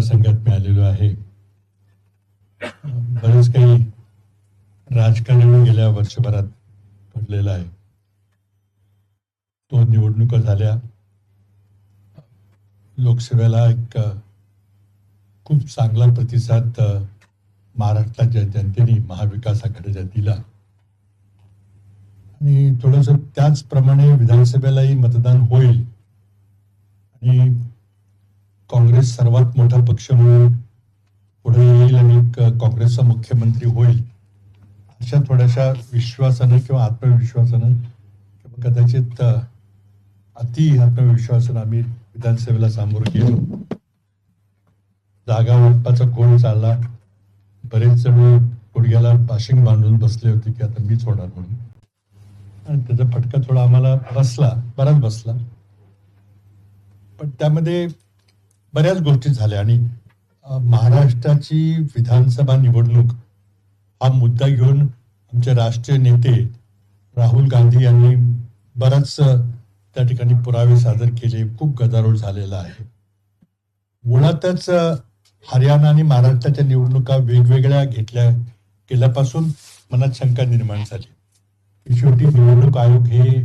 मतदारसंघात मी आलेलो आहे. बरेच काही राजकारण गेल्या वर्षभरात घडलेलं आहे. दोन निवडणुका झाल्या. लोकसभेला एक खूप चांगला प्रतिसाद महाराष्ट्राच्या जनतेने महाविकास आघाडीला दिला आणि थोडस त्याचप्रमाणे विधानसभेलाही मतदान होईल आणि काँग्रेस सर्वात मोठा पक्ष म्हणून पुढे येईल आणि काँग्रेसचा मुख्यमंत्री होईल अशा थोड्याशा विश्वासानं किंवा आत्मविश्वासानं किंवा कदाचित अति आत्मविश्वासानं आम्ही विधानसभेला सामोरं गेलो. जागा वाटपाचा कोण चालला. बरेच जण गुडघ्याला पाशिंग बांधून बसले होते की आता मीच होणार म्हणून, आणि त्याचा फटका थोडा आम्हाला बराच बसला. पण त्यामध्ये बऱ्याच गोष्टी झाल्या आणि महाराष्ट्राची विधानसभा निवडणूक हा मुद्दा घेऊन आमचे राष्ट्रीय नेते राहुल गांधी यांनी बराच त्या ठिकाणी पुरावे सादर केले. खूप गदारोळ झालेला आहे. मुळातच हरियाणा आणि महाराष्ट्राच्या निवडणुका वेगवेगळ्या केल्यापासून मनात शंका निर्माण झाली की शेवटी निवडणूक आयोग हे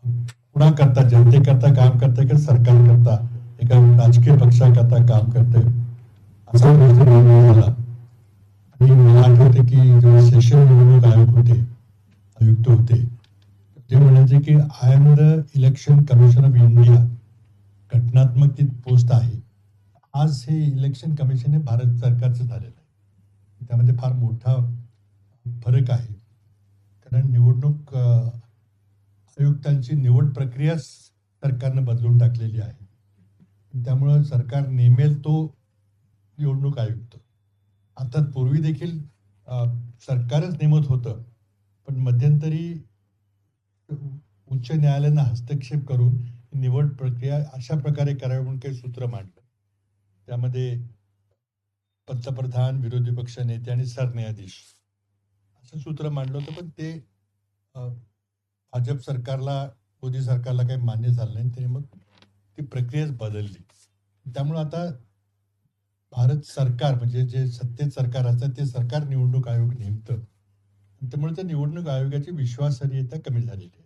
कुणाकरता, जनतेकरता काम करते का सरकार करता, एका राजकीय पक्षाकरता काम करते, असा निर्णय झाला. आणि मला आठवते की जेव्हा सेशन निवडणूक आयुक्त होते ते म्हणायचे की I am the election commission of India. घटनात्मक ती पोस्ट आहे. आज हे इलेक्शन कमिशन हे भारत सरकारचं झालेलं आहे. त्यामध्ये फार मोठा फरक आहे. कारण निवडणूक आयुक्तांची निवड प्रक्रिया सरकारनं बदलून टाकलेली आहे. त्यामुळं सरकार नेमेल तो निवडणूक आयुक्त. आता पूर्वी देखील सरकारच नेमत होतं, पण मध्यंतरी उच्च न्यायालयानं हस्तक्षेप करून निवड प्रक्रिया अशा प्रकारे करावी म्हणून काही सूत्र मांडलं. त्यामध्ये पंतप्रधान, विरोधी पक्ष नेते आणि सरन्यायाधीश असं सूत्र मांडलं होतं. पण ते भाजप सरकारला, मोदी सरकारला काही मान्य झालं नाही. त्याने मग ती प्रक्रियाच बदलली. त्यामुळे आता भारत सरकार म्हणजे जे सत्तेत सरकार असतं ते सरकार निवडणूक आयोग नेमतं. त्यामुळे त्या निवडणूक आयोगाची विश्वासार्हता कमी झालेली आहे.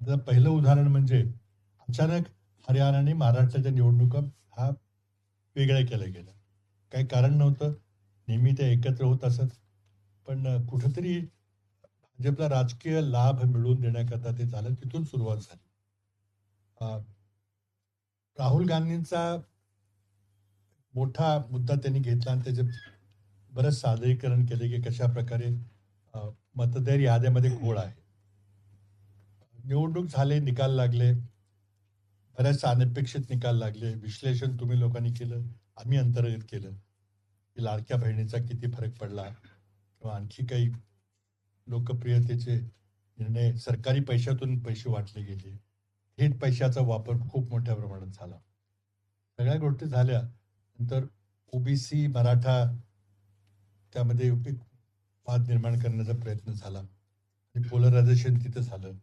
आता पहिलं उदाहरण म्हणजे अचानक हरियाणा आणि महाराष्ट्राच्या निवडणुका हा वेगळ्या केल्या गेल्या. काही कारण नव्हतं. नेहमी ते एकत्र होत असत. पण कुठंतरी भाजपला राजकीय लाभ मिळवून देण्याकरता ते झालं. तिथून सुरुवात झाली. राहुल गांधींचा मोठा मुद्दा त्यांनी घेतला आणि त्याचे बरंच सादरीकरण केले की कशा प्रकारे मतदार याद्यामध्ये घोळ आहे. निवडणूक झाले, निकाल लागले, बऱ्याच अनपेक्षित निकाल लागले. विश्लेषण तुम्ही लोकांनी केलं, आम्ही अंतर्गत केलं की लाडक्या बहिणीचा किती फरक पडला किंवा आणखी काही लोकप्रियतेचे निर्णय, सरकारी पैशातून पैसे वाटले गेले, थेट पैशाचा वापर खूप मोठ्या प्रमाणात झाला. सगळ्या गोष्टी झाल्या नंतर ओबीसी मराठा त्यामध्ये वाद निर्माण करण्याचा प्रयत्न झाला आणि पोलरायझेशन तिथं झालं.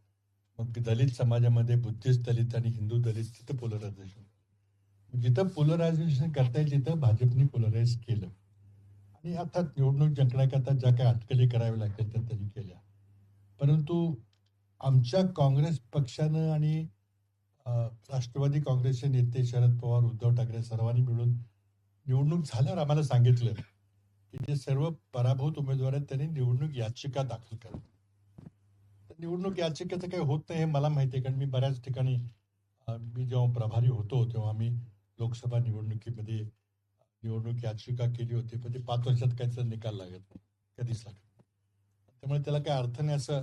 मग दलित समाजामध्ये बुद्धिस्ट दलित आणि हिंदू दलित तिथं पोलरायझेशन, जिथं पोलरायझेशन करता येईल तिथं भाजपने पोलराइज केलं. आणि अर्थात निवडणूक जिंकण्याकरता ज्या काही अटकली कराव्या लागतील त्या त्यांनी केल्या. परंतु आमच्या काँग्रेस पक्षानं आणि राष्ट्रवादी काँग्रेसचे नेते शरद पवार, उद्धव ठाकरे सर्वांनी मिळून निवडणूक झाल्यावर आम्हाला सांगितलं की जे सर्व पराभूत उमेदवार आहेत त्यांनी निवडणूक याचिका दाखल करा. निवडणूक याचिकेचं काही होत नाही हे मला माहिती आहे. कारण मी बऱ्याच ठिकाणी मी जेव्हा प्रभारी होतो तेव्हा आम्ही लोकसभा निवडणुकीमध्ये निवडणूक याचिका केली होती. पण ते 5 वर्षात काहीच निकाल लागत नाही, कधीच लागत नाही. त्यामुळे त्याला काही अर्थ नाही असं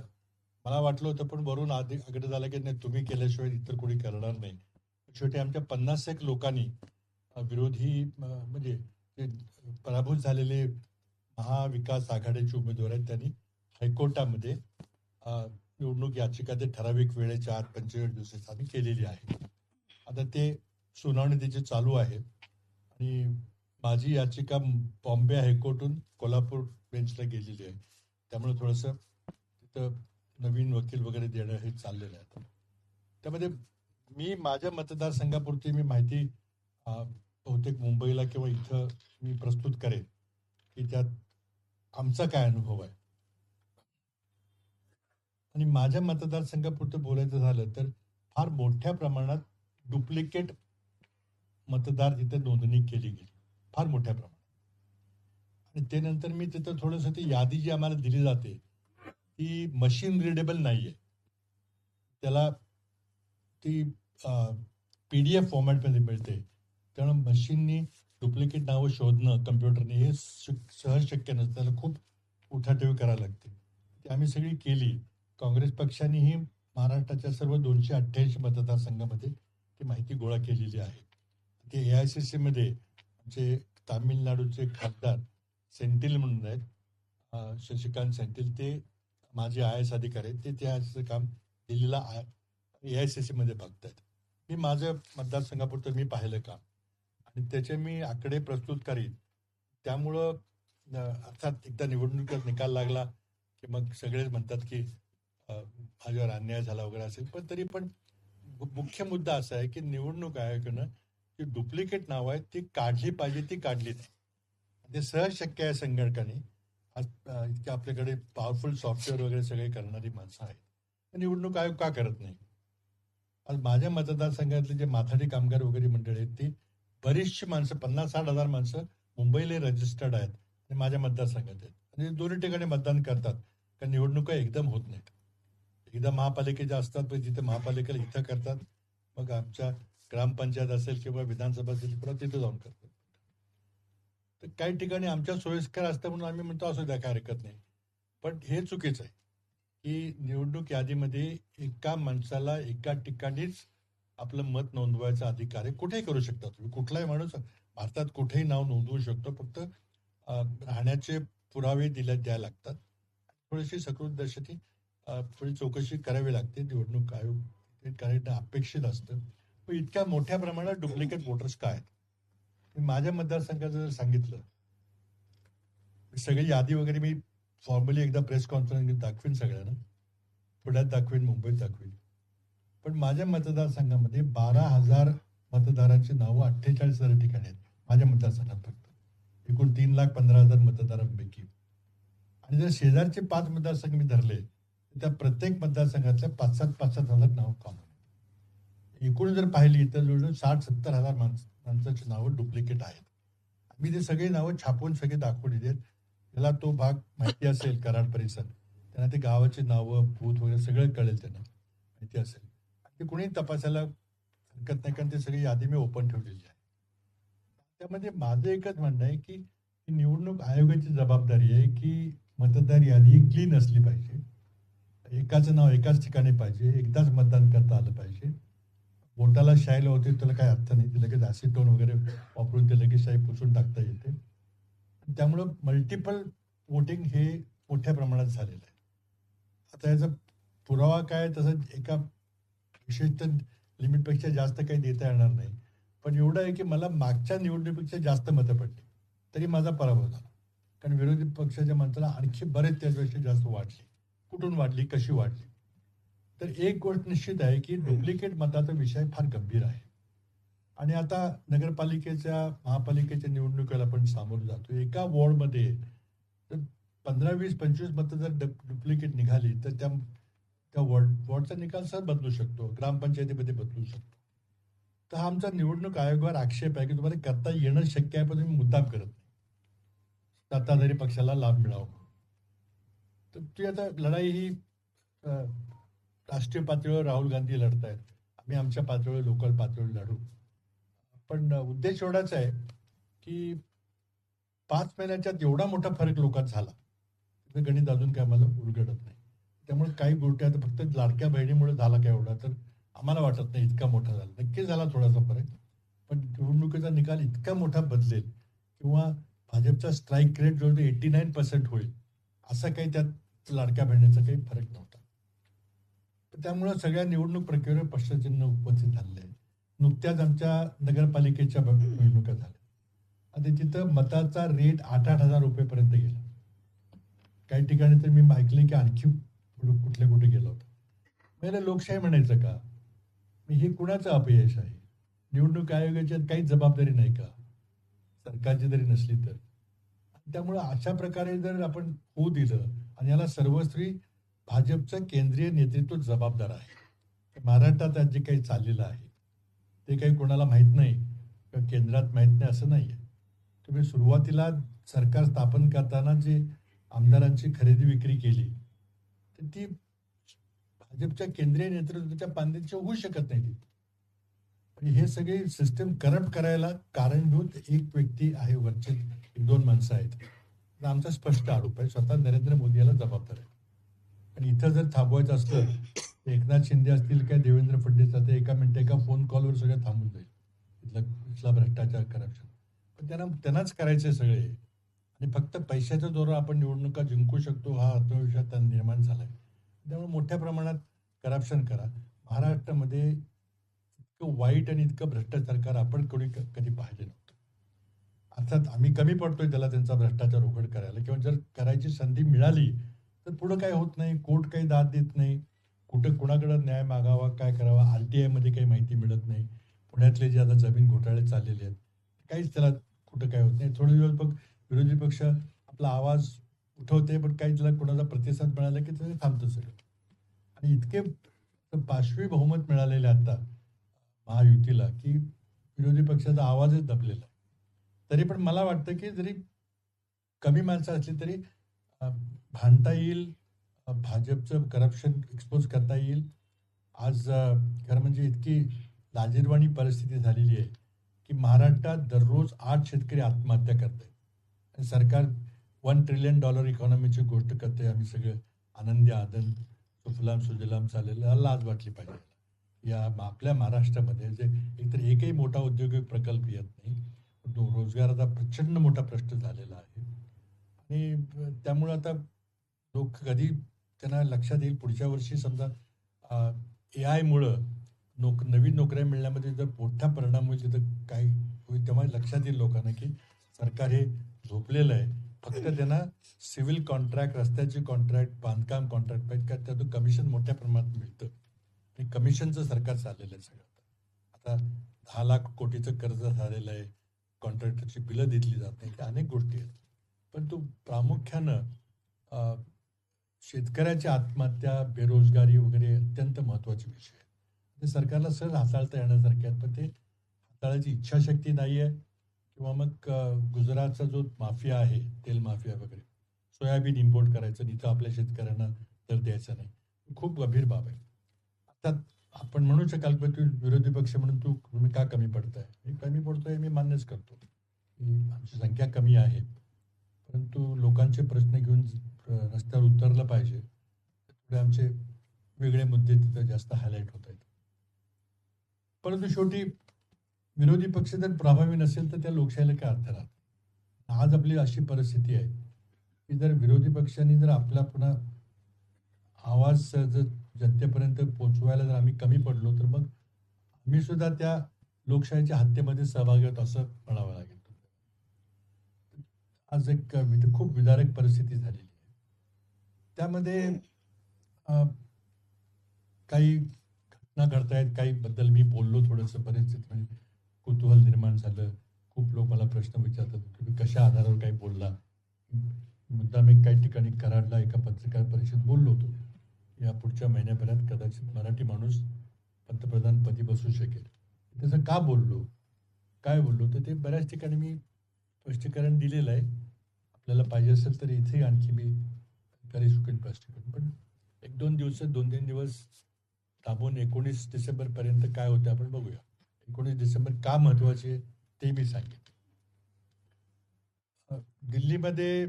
मला वाटलं होतं. पण वरून आग्रह झाला की नाही, तुम्ही केल्याशिवाय इतर कोणी करणार नाही. शेवटी आमच्या 51 लोकांनी विरोधी म्हणजे पराभूत झालेले महाविकास आघाडीचे उमेदवार आहेत त्यांनी हायकोर्टामध्ये निवडणूक याचिका ते ठराविक वेळेच्या आत 45 दिवसात आम्ही केलेली आहे. आता ते सुनावणी त्याची चालू आहे आणि माझी याचिका बॉम्बे हायकोर्टून कोल्हापूर बेंचला गेलेली आहे. त्यामुळे थोडंसं तिथं नवीन वकील वगैरे देणं हे चाललेलं आहे. त्यामध्ये मी माझ्या मतदारसंघापुरती मी माहिती बहुतेक मुंबईला किंवा इथं मी प्रस्तुत करेन की त्यात आमचा काय अनुभव आहे. आणि माझ्या मतदारसंघापुरतं बोलायचं झालं तर फार मोठ्या प्रमाणात डुप्लिकेट मतदार तिथे नोंदणी केली गेली, फार मोठ्या प्रमाणात. आणि ते नंतर मी तिथं थोडंसं ती यादी जी आम्हाला दिली जाते ती मशीन रिडेबल नाहीये. त्याला ती PDF फॉर्मॅटमध्ये मिळते. त्यामुळे मशीननी डुप्लिकेट नावं शोधणं कम्प्युटरने हे सहज शक्य नसतं. त्याला खूप उठाठेवी करावी लागते. ती आम्ही सगळी केली. काँग्रेस पक्षानेही महाराष्ट्राच्या सर्व 288 मतदारसंघामध्ये ती माहिती गोळा केलेली आहे. ते AICC मध्ये आमचे तामिळनाडूचे खासदार सेंथिल म्हणून आहेत, शशिकांत सेंथिल, ते माझे IAS अधिकारी आहेत. ते त्याचं काम दिल्लीला AICC मध्ये बघतायत. मी माझ्या मतदारसंघापुरतं मी पाहिलं काम आणि त्याचे मी आकडे प्रस्तुत करीन. त्यामुळं अर्थात एकदा निवडणुकीत निकाल लागला की मग सगळेच म्हणतात की माझ्यावर अन्याय झाला वगैरे असेल. पण तरी पण मुख्य मुद्दा असा आहे की निवडणूक आयोगानं जी डुप्लिकेट नावं आहेत ती काढली पाहिजे, ती काढली नाही. ते सहज शक्य आहे. संगणकाने आज इतके आपल्याकडे पॉवरफुल सॉफ्टवेअर वगैरे सगळे करणारी माणसं आहेत. निवडणूक आयोग का करत नाही? आज माझ्या मतदारसंघातले जे माथाडी कामगार वगैरे मंडळ आहेत ती बरीचशी माणसं, 50-60 हजार माणसं मुंबईला रजिस्टर्ड आहेत आणि माझ्या मतदारसंघात आहेत. आणि दोन्ही ठिकाणी मतदान करतात. कारण निवडणुका एकदम होत नाहीत. एकदा महापालिकेच्या असतात, पण जिथे महापालिकेला इथं करतात, मग आमच्या ग्रामपंचायत असेल किंवा विधानसभा असेल किंवा तिथं जाऊन करतात. तर काही ठिकाणी आमच्या सोयीस्कर असतं म्हणून आम्ही म्हणतो असू द्या, काय हरकत नाही. पण हे चुकीचं आहे की निवडणूक यादीमध्ये एका माणसाला एका ठिकाणीच आपलं मत नोंदवायचा अधिकार आहे. कुठेही करू शकता तुम्ही. कुठलाही माणूस भारतात कुठेही नाव नोंदवू शकतो. फक्त राहण्याचे पुरावे द्यायला लागतात. थोडीशी सकृतदर्शनी थोडी चौकशी करावी लागते. निवडणूक आयोग करणं अपेक्षित असतं. पण इतक्या मोठ्या प्रमाणात डुप्लिकेट वोटर्स काय आहेत? माझ्या मतदारसंघाचं जर सांगितलं, सगळी यादी वगैरे मी फॉर्मली एकदा प्रेस कॉन्फरन्स दाखवीन सगळ्यांना, पुण्यात दाखवीन, मुंबईत दाखवीन. पण माझ्या मतदारसंघामध्ये 12,000 मतदारांची नावं 48,000 ठिकाणी आहेत माझ्या मतदारसंघात फक्त, एकूण 3,15,000 मतदारांपैकी. आणि जर शेजारचे 5 मतदारसंघ मी धरले तर त्या प्रत्येक मतदारसंघातल्या 5,000 नावं कॉमन. एकूण जर पाहिली तर जवळजवळ 60-70 हजार माणसाची नावं डुप्लिकेट आहेत. मी ते सगळे नावं छापून सगळे दाखवून देत. त्याला तो भाग माहिती असेल, कराड परिसर, त्यांना ते गावाची नावं, बूथ वगैरे सगळं कळेल, त्यांना माहिती असेल. ते कोणी तपासायला हरकत नाही, कारण ते सगळी यादी मी ओपन ठेवलेली आहे. त्यामध्ये माझं एकच म्हणणं आहे की निवडणूक आयोगाची जबाबदारी आहे की मतदार यादी क्लीन असली पाहिजे. एकाचं नाव एकाच ठिकाणी पाहिजे, एकदाच मतदान करता आलं पाहिजे. बोटाला शाई लावते त्याला काही अर्थ नाही. ते लगेच ॲसिटोन वगैरे वापरून ते लगेच शाई पुसून टाकता येते. त्यामुळं मल्टिपल वोटिंग हे मोठ्या प्रमाणात झालेलं आहे. आता याचा पुरावा काय, तसं एका विशिष्ट लिमिटपेक्षा जास्त काही देता येणार नाही. पण एवढं आहे की मला मागच्या निवडणुकीपेक्षा जास्त मतं पडली तरी माझा पराभव झाला. कारण विरोधी पक्षाच्या माणसाला आणखी बरेच त्याच्यापेक्षा जास्त वाढली. कुठून वाढली, कशी वाढली? तर एक गोष्ट निश्चित आहे की डुप्लिकेट मताचा विषय फार गंभीर आहे. आणि आता नगरपालिकेच्या, महापालिकेच्या निवडणुकीला आपण सामोरं जातो. एका वॉर्डमध्ये जर 15, 20, 25 मतं जर डुप्लिकेट निघाली तर त्या वॉर्डचा निकाल सर बदलू शकतो, ग्रामपंचायतीमध्ये बदलू शकतो. तर हा आमचा निवडणूक आयोगावर आक्षेप आहे की तुम्हाला करता येणं शक्य आहे, पण तुम्ही मुद्दाम करत नाही, सत्ताधारी पक्षाला लाभ मिळावा. तर ती आता लढाई ही राष्ट्रीय पातळीवर राहुल गांधी लढतायत, आम्ही आमच्या पातळीवर, लोकल पातळीवर लढू. पण उद्देश एवढाच आहे की 5 महिन्याच्यात एवढा मोठा फरक लोकात झाला, गणित अजून काय आम्हाला उलगडत नाही. त्यामुळे काही गोष्टी आता फक्त लाडक्या बहिणीमुळे झाला काय एवढा, तर आम्हाला वाटत नाही इतका मोठा झाला. नक्की झाला थोडासा फरक, पण निवडणुकीचा निकाल इतका मोठा बदलेल किंवा भाजपचा स्ट्राईक रेट जवळजवळ 89% होईल, असा काही त्यात लाडक्या बहिणीचा काही फरक नव्हता. त्यामुळं सगळ्या निवडणूक प्रक्रियेवर प्रश्नचिन्ह उपस्थित झालेलं आहे. नुकत्याच आमच्या नगरपालिकेच्या निवडणुका झाल्या आणि तिथं मताचा रेट 8-8 हजार रुपयेपर्यंत गेला. काही ठिकाणी तर मी ऐकले की आणखी कुठे गेला होता. मला लोकशाही म्हणायचं का? हे कुणाचं अपयश आहे? निवडणूक आयोगाची काहीच जबाबदारी नाही का? सरकारची जरी नसली तर. त्यामुळे अशा प्रकारे जर आपण होऊ दिलं आणि याला सर्वस्वी भाजपचं केंद्रीय नेतृत्व जबाबदार आहे. महाराष्ट्रात आज जे काही चाललेलं आहे ते काही कोणाला माहीत नाही किंवा केंद्रात माहीत नाही असं नाही आहे. तुम्ही सुरुवातीला सरकार स्थापन करताना जे आमदारांची खरेदी विक्री केली तर ती भाजपच्या केंद्रीय नेतृत्वाच्या बांधीची होऊ शकत नाही ती. आणि हे सगळे सिस्टम करप्ट करायला कारणीभूत एक व्यक्ती आहे, वरचे एक दोन माणसं आहेत. तर आमचा स्पष्ट आरोप आहे, स्वतः नरेंद्र मोदी याला जबाबदार आहे. आणि इथं जर थांबवायचं असलं तर एकनाथ शिंदे असतील काय देवेंद्र फडणवीस आता एका मिनिट एका फोन कॉलवर सगळं थांबून जाईल इथला भ्रष्टाचार करप्शन. पण त्यांनाच करायचे सगळे आणि फक्त पैशाच्या जोरावर आपण निवडणुका जिंकू शकतो हा आत्मविश्वास त्यांना निर्माण झालाय. त्यामुळे मोठ्या प्रमाणात करप्शन करा. महाराष्ट्रामध्ये इतकं वाईट आणि इतकं भ्रष्टाचार आपण कधी पाहिजे नव्हतं. अर्थात आम्ही कमी पडतोय त्याला त्यांचा भ्रष्टाचार उघड करायला किंवा जर करायची संधी मिळाली तर पुढं काय होत नाही, कोर्ट काही दाद देत नाही, कुठं कुणाकडे न्याय मागावा काय करावा, RTI मध्ये काही माहिती मिळत नाही. पुण्यातले जे आता जमीन घोटाळे चाललेले आहेत काहीच त्याला कुठं काय होत नाही. थोडे दिवस बघ विरोधी पक्ष आपला आवाज उठवते पण काही त्याला कोणाचा प्रतिसाद मिळाला की ते थांबतं सगळं. आणि इतके पाशवी बहुमत मिळालेले आता महायुतीला की विरोधी पक्षाचा आवाजच दबलेला आहे. तरी पण मला वाटतं की जरी कमी माणसं असली तरी भांडता येईल, भाजपचं करप्शन एक्सपोज करता येईल. आज खरं म्हणजे इतकी लाजिरवाणी परिस्थिती झालेली आहे की महाराष्ट्रात दररोज 8 शेतकरी आत्महत्या करत आहेत आणि सरकार $1 ट्रिलियन इकॉनॉमीची गोष्ट करते. आम्ही सगळं आनंदी आनंद सुफलाम सुजलाम चाललेलं, लाज वाटली पाहिजे. या आपल्या महाराष्ट्रामध्ये जे एकतर एकही मोठा औद्योगिक प्रकल्प येत नाही, रोजगाराचा प्रचंड मोठा प्रश्न झालेला आहे. आणि त्यामुळे आता लोक कधी त्यांना लक्षात येईल पुढच्या वर्षी समजा AI मुळे नवीन नोकऱ्या मिळण्यामध्ये जर मोठा परिणाम होईल तिथं काही होईल तेव्हा लक्षात येईल लोकांना की सरकार हे झोपलेलं आहे. फक्त त्यांना सिव्हिल कॉन्ट्रॅक्ट, रस्त्याचे कॉन्ट्रॅक्ट, बांधकाम कॉन्ट्रॅक्ट पाहिजे का त्यातून कमिशन मोठ्या प्रमाणात मिळतं आणि कमिशनचं सरकार चाललेलं आहे सगळं. आता 10 लाख कोटीचं कर्ज झालेलं आहे, कॉन्ट्रॅक्टरची बिलं दिली जात नाही, अनेक गोष्टी आहेत. पण तो प्रामुख्यानं शेतकऱ्याची आत्महत्या, बेरोजगारी वगैरे अत्यंत महत्त्वाचे विषय आहेत. ते सरकारला सहज हाताळता येण्यासारखे आहेत पण ते हाताळायची इच्छाशक्ती नाही आहे. किंवा मग गुजरातचा जो माफिया आहे, तेल माफिया वगैरे, सोयाबीन इम्पोर्ट करायचं इथं आपल्या शेतकऱ्यांना दर द्यायचा नाही, खूप गंभीर बाब आहे. आता आपण म्हणू शकाल की तू विरोधी पक्ष म्हणून तुम्ही का कमी पडताय. मी कमी पडतोय मी मान्यच करतो की आमची संख्या कमी आहे, परंतु लोकांचे प्रश्न घेऊन रस्त्यावर उतरलं पाहिजे. थोडे आमचे वेगळे मुद्दे तिथं जास्त हायलाईट होत आहेत. परंतु शेवटी विरोधी पक्ष जर प्रभावी नसेल तर त्या लोकशाहीला काय अर्थ राहत. आज आपली अशी परिस्थिती आहे की जर विरोधी पक्षांनी जर आपला पुन्हा आवाज जर जनतेपर्यंत पोहोचवायला जर आम्ही कमी पडलो तर मग आम्ही सुद्धा त्या लोकशाहीच्या हत्येमध्ये सहभागी होत असं म्हणावं लागेल. आज एक खूप विदारक परिस्थिती झालेली आहे. त्यामध्ये काही घटना घडतायत, काही बद्दल मी बोललो थोडंसं, बरेच कुतूहल निर्माण झालं. खूप लोक मला प्रश्न विचारतात तुम्ही कशा आधारावर काही बोलला. मुद्दा मी काही ठिकाणी कराडला एका पत्रकार परिषदेत बोललो होतो या पुढच्या महिन्यापर्यंत कदाचित मराठी माणूस पंतप्रधानपदी बसू शकेल. त्याचं का बोललो, काय बोललो, तर ते बऱ्याच ठिकाणी मी स्पष्टीकरण दिलेलं आहे. आपल्याला पाहिजे असेल तर इथे आणखी मी करू शकेन स्पष्टीकरण. पण 1-2 दिवस थांबून 19 डिसेंबरपर्यंत काय होतं आपण बघूया. 19 डिसेंबर का महत्वाचे ते मी सांगेन. दिल्लीमध्ये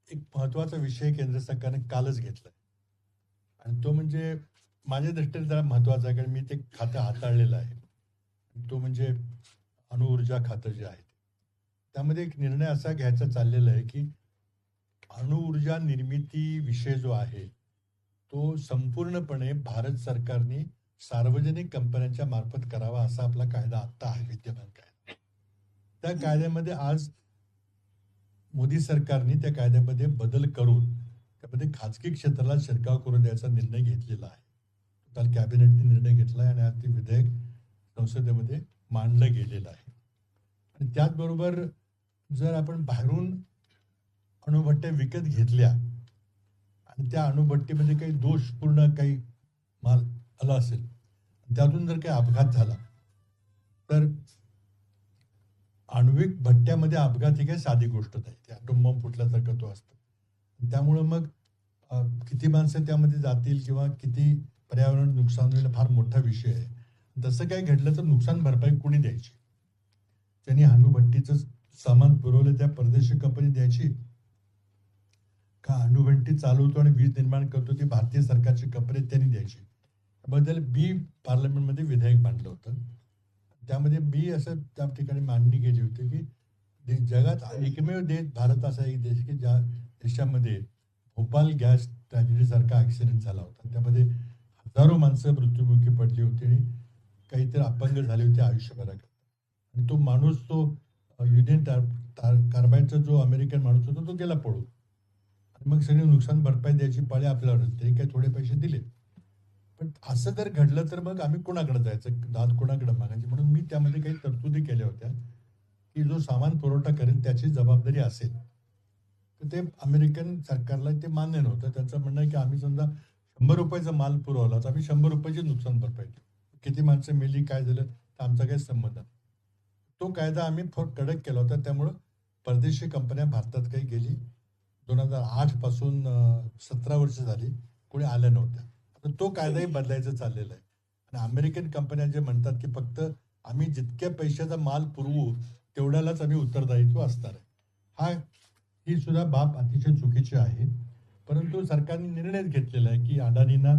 एक महत्वाचा विषय केंद्र सरकारने कालच घेतलाय आणि तो म्हणजे माझ्या दृष्टीने जरा महत्वाचा आहे कारण मी ते खातं हाताळलेलं आहे. तो म्हणजे अणुऊर्जा खातं जे आहे त्यामध्ये एक निर्णय असा घ्यायचा चाललेला आहे की अणुऊर्जा निर्मिती विषय जो आहे तो संपूर्णपणे भारत सरकारने सार्वजनिक कंपन्यांच्या मार्फत करावा असा आपला कायदा आता आहे, विद्यमान कायदा. त्या कायद्यामध्ये आज मोदी सरकारने त्या कायद्यामध्ये बदल करून त्यामध्ये खाजगी क्षेत्राला शिरकाव करू द्यायचा निर्णय घेतलेला आहे. काल कॅबिनेटने निर्णय घेतला आहे आणि आज ते विधेयक संसदेमध्ये मांडलं गेलेलं आहे. आणि त्याचबरोबर जर आपण बाहेरून अणुभट्ट्या विकत घेतल्या आणि त्या अणुभट्टीमध्ये काही दोषपूर्ण काही माल आला असेल, त्यातून जर काही अपघात झाला, तर आण्विक भट्ट्यामध्ये अपघात ही काही साधी गोष्ट नाही. ते ॲटोम बॉम्ब फुटल्यासारखं तो असतो. त्यामुळं मग किती माणसं त्यामध्ये जातील किंवा किती पर्यावरण नुकसान होईल फार मोठा विषय आहे. तसं काही घडलं तर नुकसान भरपाई कोणी द्यायची? त्यांनी अणुभट्टीचं सामान पुरवलं त्या परदेशी कंपनी द्यायची का अणुभट्टी चालवतो आणि वीज निर्माण करतो ती भारतीय सरकारची कंपनी त्यांनी द्यायची? बद्दल मी पार्लमेंटमध्ये विधेयक मांडलं होतं. त्यामध्ये मी असं त्या ठिकाणी मांडणी केली होती की जगात एकमेव देश भारत असा एक देश की ज्या देशामध्ये भोपाल गॅस ट्रॅजेडीसारखा ॲक्सिडेंट झाला होता. त्यामध्ये हजारो माणसं मृत्युमुखी पडली होती आणि काहीतरी अपंग झाले होते आयुष्यभराकरता. आणि तो माणूस तो युनियन कार्बाईडचा जो अमेरिकन माणूस होता तो गेला पळून. आणि मग सगळी नुकसान भरपाई द्यायची पाळी आपल्यावर तरी काही थोडे पैसे दिले. पण असं जर घडलं तर मग आम्ही कोणाकडे जायचं, दाद कोणाकडे मागायची? म्हणून मी त्यामध्ये काही तरतुदी केल्या होत्या की जो सामान पुरवठा करेल त्याची जबाबदारी असेल. तर ते अमेरिकन सरकारला ते मान्य नव्हतं. त्यांचं म्हणणं आहे की आम्ही समजा ₹100 माल पुरवला तर आम्ही ₹100 नुकसान भरपाई देऊ. किती माणसं मेली काय झालं तर आमचा काही संबंध नाही. तो कायदा आम्ही कडक केला होता. त्यामुळं परदेशी कंपन्या भारतात काही गेली 2008 पासून 17 वर्ष झाली कोणी आल्या नव्हत्या. आता तो कायदाही बदलायचं चाललेलं आहे. आणि अमेरिकन कंपन्या जे म्हणतात की फक्त आम्ही जितक्या पैशाचा माल पुरवू तेवढ्यालाच आम्ही उत्तरदायित्व असणार आहे. ही सुद्धा बाब अतिशय चुकीची आहे. परंतु सरकारने निर्णयच घेतलेला आहे की अडानींना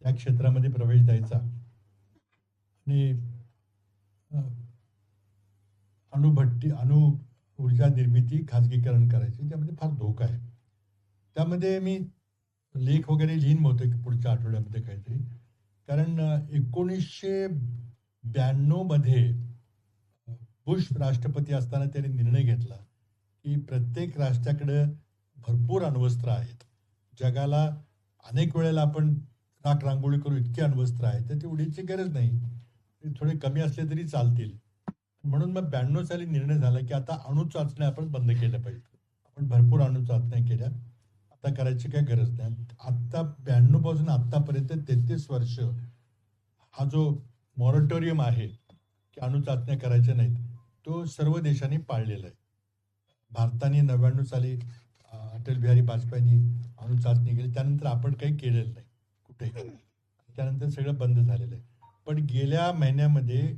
या क्षेत्रामध्ये प्रवेश द्यायचा आणि अणु ऊर्जा निर्मिती खाजगीकरण करायची. त्यामध्ये फार धोका आहे. त्यामध्ये मी लेख वगैरे लिहीन बहुतेक पुढच्या आठवड्यामध्ये काहीतरी. कारण 1992 मध्ये बुश राष्ट्रपती असताना त्यांनी निर्णय घेतला की प्रत्येक राष्ट्राकडे भरपूर अण्वस्त्र आहेत. जगाला अनेक वेळेला आपण रांगोळी करू इतकी अण्वस्त्र आहेत तर ती उडीची गरज नाही. थोडे कमी असले तरी चालतील. म्हणून मग 92 साली निर्णय झाला की आता अणु चाचण्या आपण बंद केल्या पाहिजे. आपण भरपूर अणु चाचण्या केल्या, आता करायची काही गरज नाही. आता 92 पासून आतापर्यंत 33 वर्ष हा जो मॉरेटोरियम आहे की अणु चाचण्या करायच्या नाहीत तो सर्व देशांनी पाळलेला आहे. भारताने 99 साली अटल बिहारी वाजपेयींनी अणु चाचणी केली. त्यानंतर आपण काही केलेलं नाही कुठेही. त्यानंतर सगळं बंद झालेलं आहे. पण गेल्या महिन्यामध्ये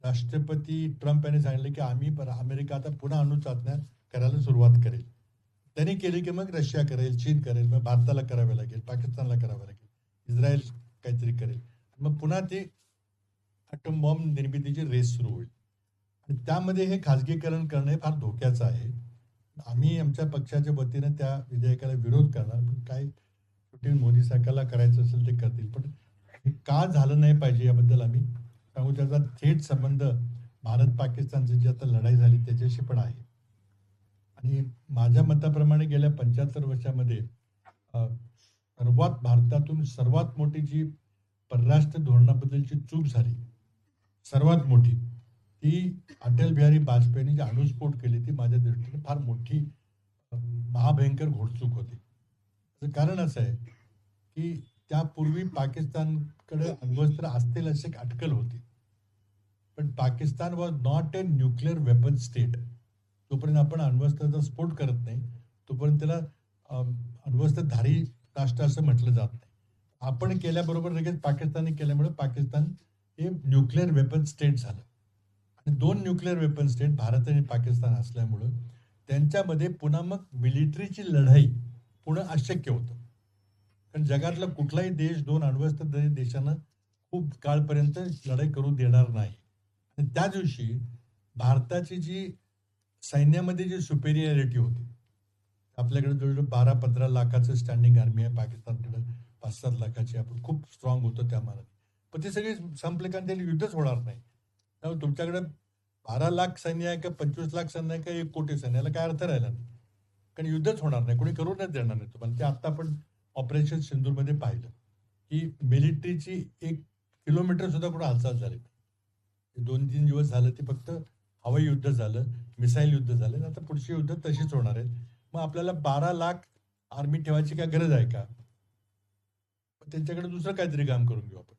राष्ट्रपती ट्रम्प यांनी सांगितलं की आम्ही अमेरिका आता पुन्हा अणु चाचण्या करायला सुरुवात करेल. त्यांनी केली की मग रशिया करेल, चीन करेल, मग भारताला करावे लागेल, पाकिस्तानला करावं लागेल, इस्रायल काहीतरी करेल. मग पुन्हा ते ॲटम बॉम्ब निर्मितीची रेस सुरू होईल. आणि त्यामध्ये हे खाजगीकरण करणं हे फार धोक्याचं आहे. आम्ही आमच्या पक्षाच्या वतीनं त्या विधेयकाला विरोध करणार. पण काय शेवटी मोदी सरकारला करायचं असेल ते करतील. पण हे का झालं नाही पाहिजे याबद्दल आम्ही सांगू. त्याचा थेट संबंध भारत पाकिस्तानची जी आता लढाई झाली त्याच्याशी पण आहे. आणि माझ्या मताप्रमाणे गेल्या 75 वर्षामध्ये भारतातून सर्वात मोठी जी परराष्ट्र धोरणाबद्दलची चूक झाली, सर्वात मोठी, ती अटल बिहारी वाजपेयींनी जी अणुस्फोट केली ती माझ्या दृष्टीने फार मोठी महाभयंकर घोडचूक होती. त्याचं कारण असं आहे की त्यापूर्वी पाकिस्तानकडे अण्वस्त्र असतील अशी एक अटकल होती. पण Pakistan was not a nuclear weapon state. जोपर्यंत आपण अण्वस्त्राचा स्फोट करत नाही तोपर्यंत त्याला अण्वस्त्रधारी राष्ट्र असं म्हटलं जात नाही. आपण केल्याबरोबर लगेच पाकिस्तानने केल्यामुळे पाकिस्तान हे न्यूक्लिअर वेपन स्टेट झालं. आणि 2 न्यूक्लिअर वेपन स्टेट भारत आणि पाकिस्तान असल्यामुळं त्यांच्यामध्ये पुन्हा मग मिलिटरीची लढाई पुन्हा अशक्य होतं. कारण जगातला कुठलाही देश 2 अण्वस्त्रधारी देशानं खूप काळपर्यंत लढाई करू देणार नाही. आणि त्या दिवशी भारताची जी सैन्यामध्ये जी सुपेरियरिटी होती, आपल्याकडे जवळजवळ 12-15 लाखाचं स्टँडिंग आर्मी आहे, पाकिस्तानकडे 5-7 लाखाची. आपण खूप स्ट्रॉंग होतो त्या मानाने. पण ते सगळे संपले कारण त्याला युद्धच होणार नाही. त्यामुळे तुमच्याकडे 12 लाख सैन्य आहे का 25 लाख सैन्य आहे का 1 कोटी सैन्य, याला काय अर्थ राहिला नाही. कारण युद्धच होणार नाही, कोणी करूनच देणार नाही तुम्हाला. ते आता आपण ऑपरेशन सिंदूरमध्ये पाहिलं की मिलिटरीची 1 किलोमीटर सुद्धा कुठं हालचाल झाली नाही. 2-3 दिवस झालं ते फक्त हवाई युद्ध झालं. मिसाईल युद्ध झाले, आता पुढची युद्ध तशीच होणार आहेत. मग आपल्याला 12 लाख आर्मी ठेवायची काय गरज आहे का? त्यांच्याकडे दुसरं काहीतरी काम करून घेऊ आपण.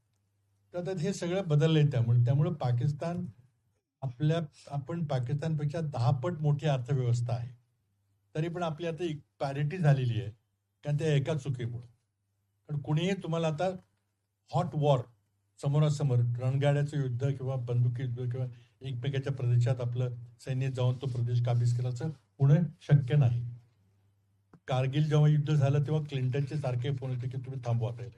तर आता हे सगळं बदललंय त्यामुळे पाकिस्तान आपण पाकिस्तानपेक्षा 10 पट मोठी अर्थव्यवस्था आहे. तरी पण आपली आता पॅरिटी झालेली आहे, कारण त्या एका चुकीमुळे. कारण कुणीही तुम्हाला आता हॉट वॉर समोरासमोर रणगाड्याचं युद्ध किंवा बंदुकी युद्ध किंवा एकमेकाच्या प्रदेशात आपलं सैन्य जाऊन तो प्रदेश काबीज करायचं होणं शक्य नाही. कारगिल जेव्हा युद्ध झालं तेव्हा क्लिंटनचे सारखे फोन होते की तुम्ही थांबवा पाहिजे.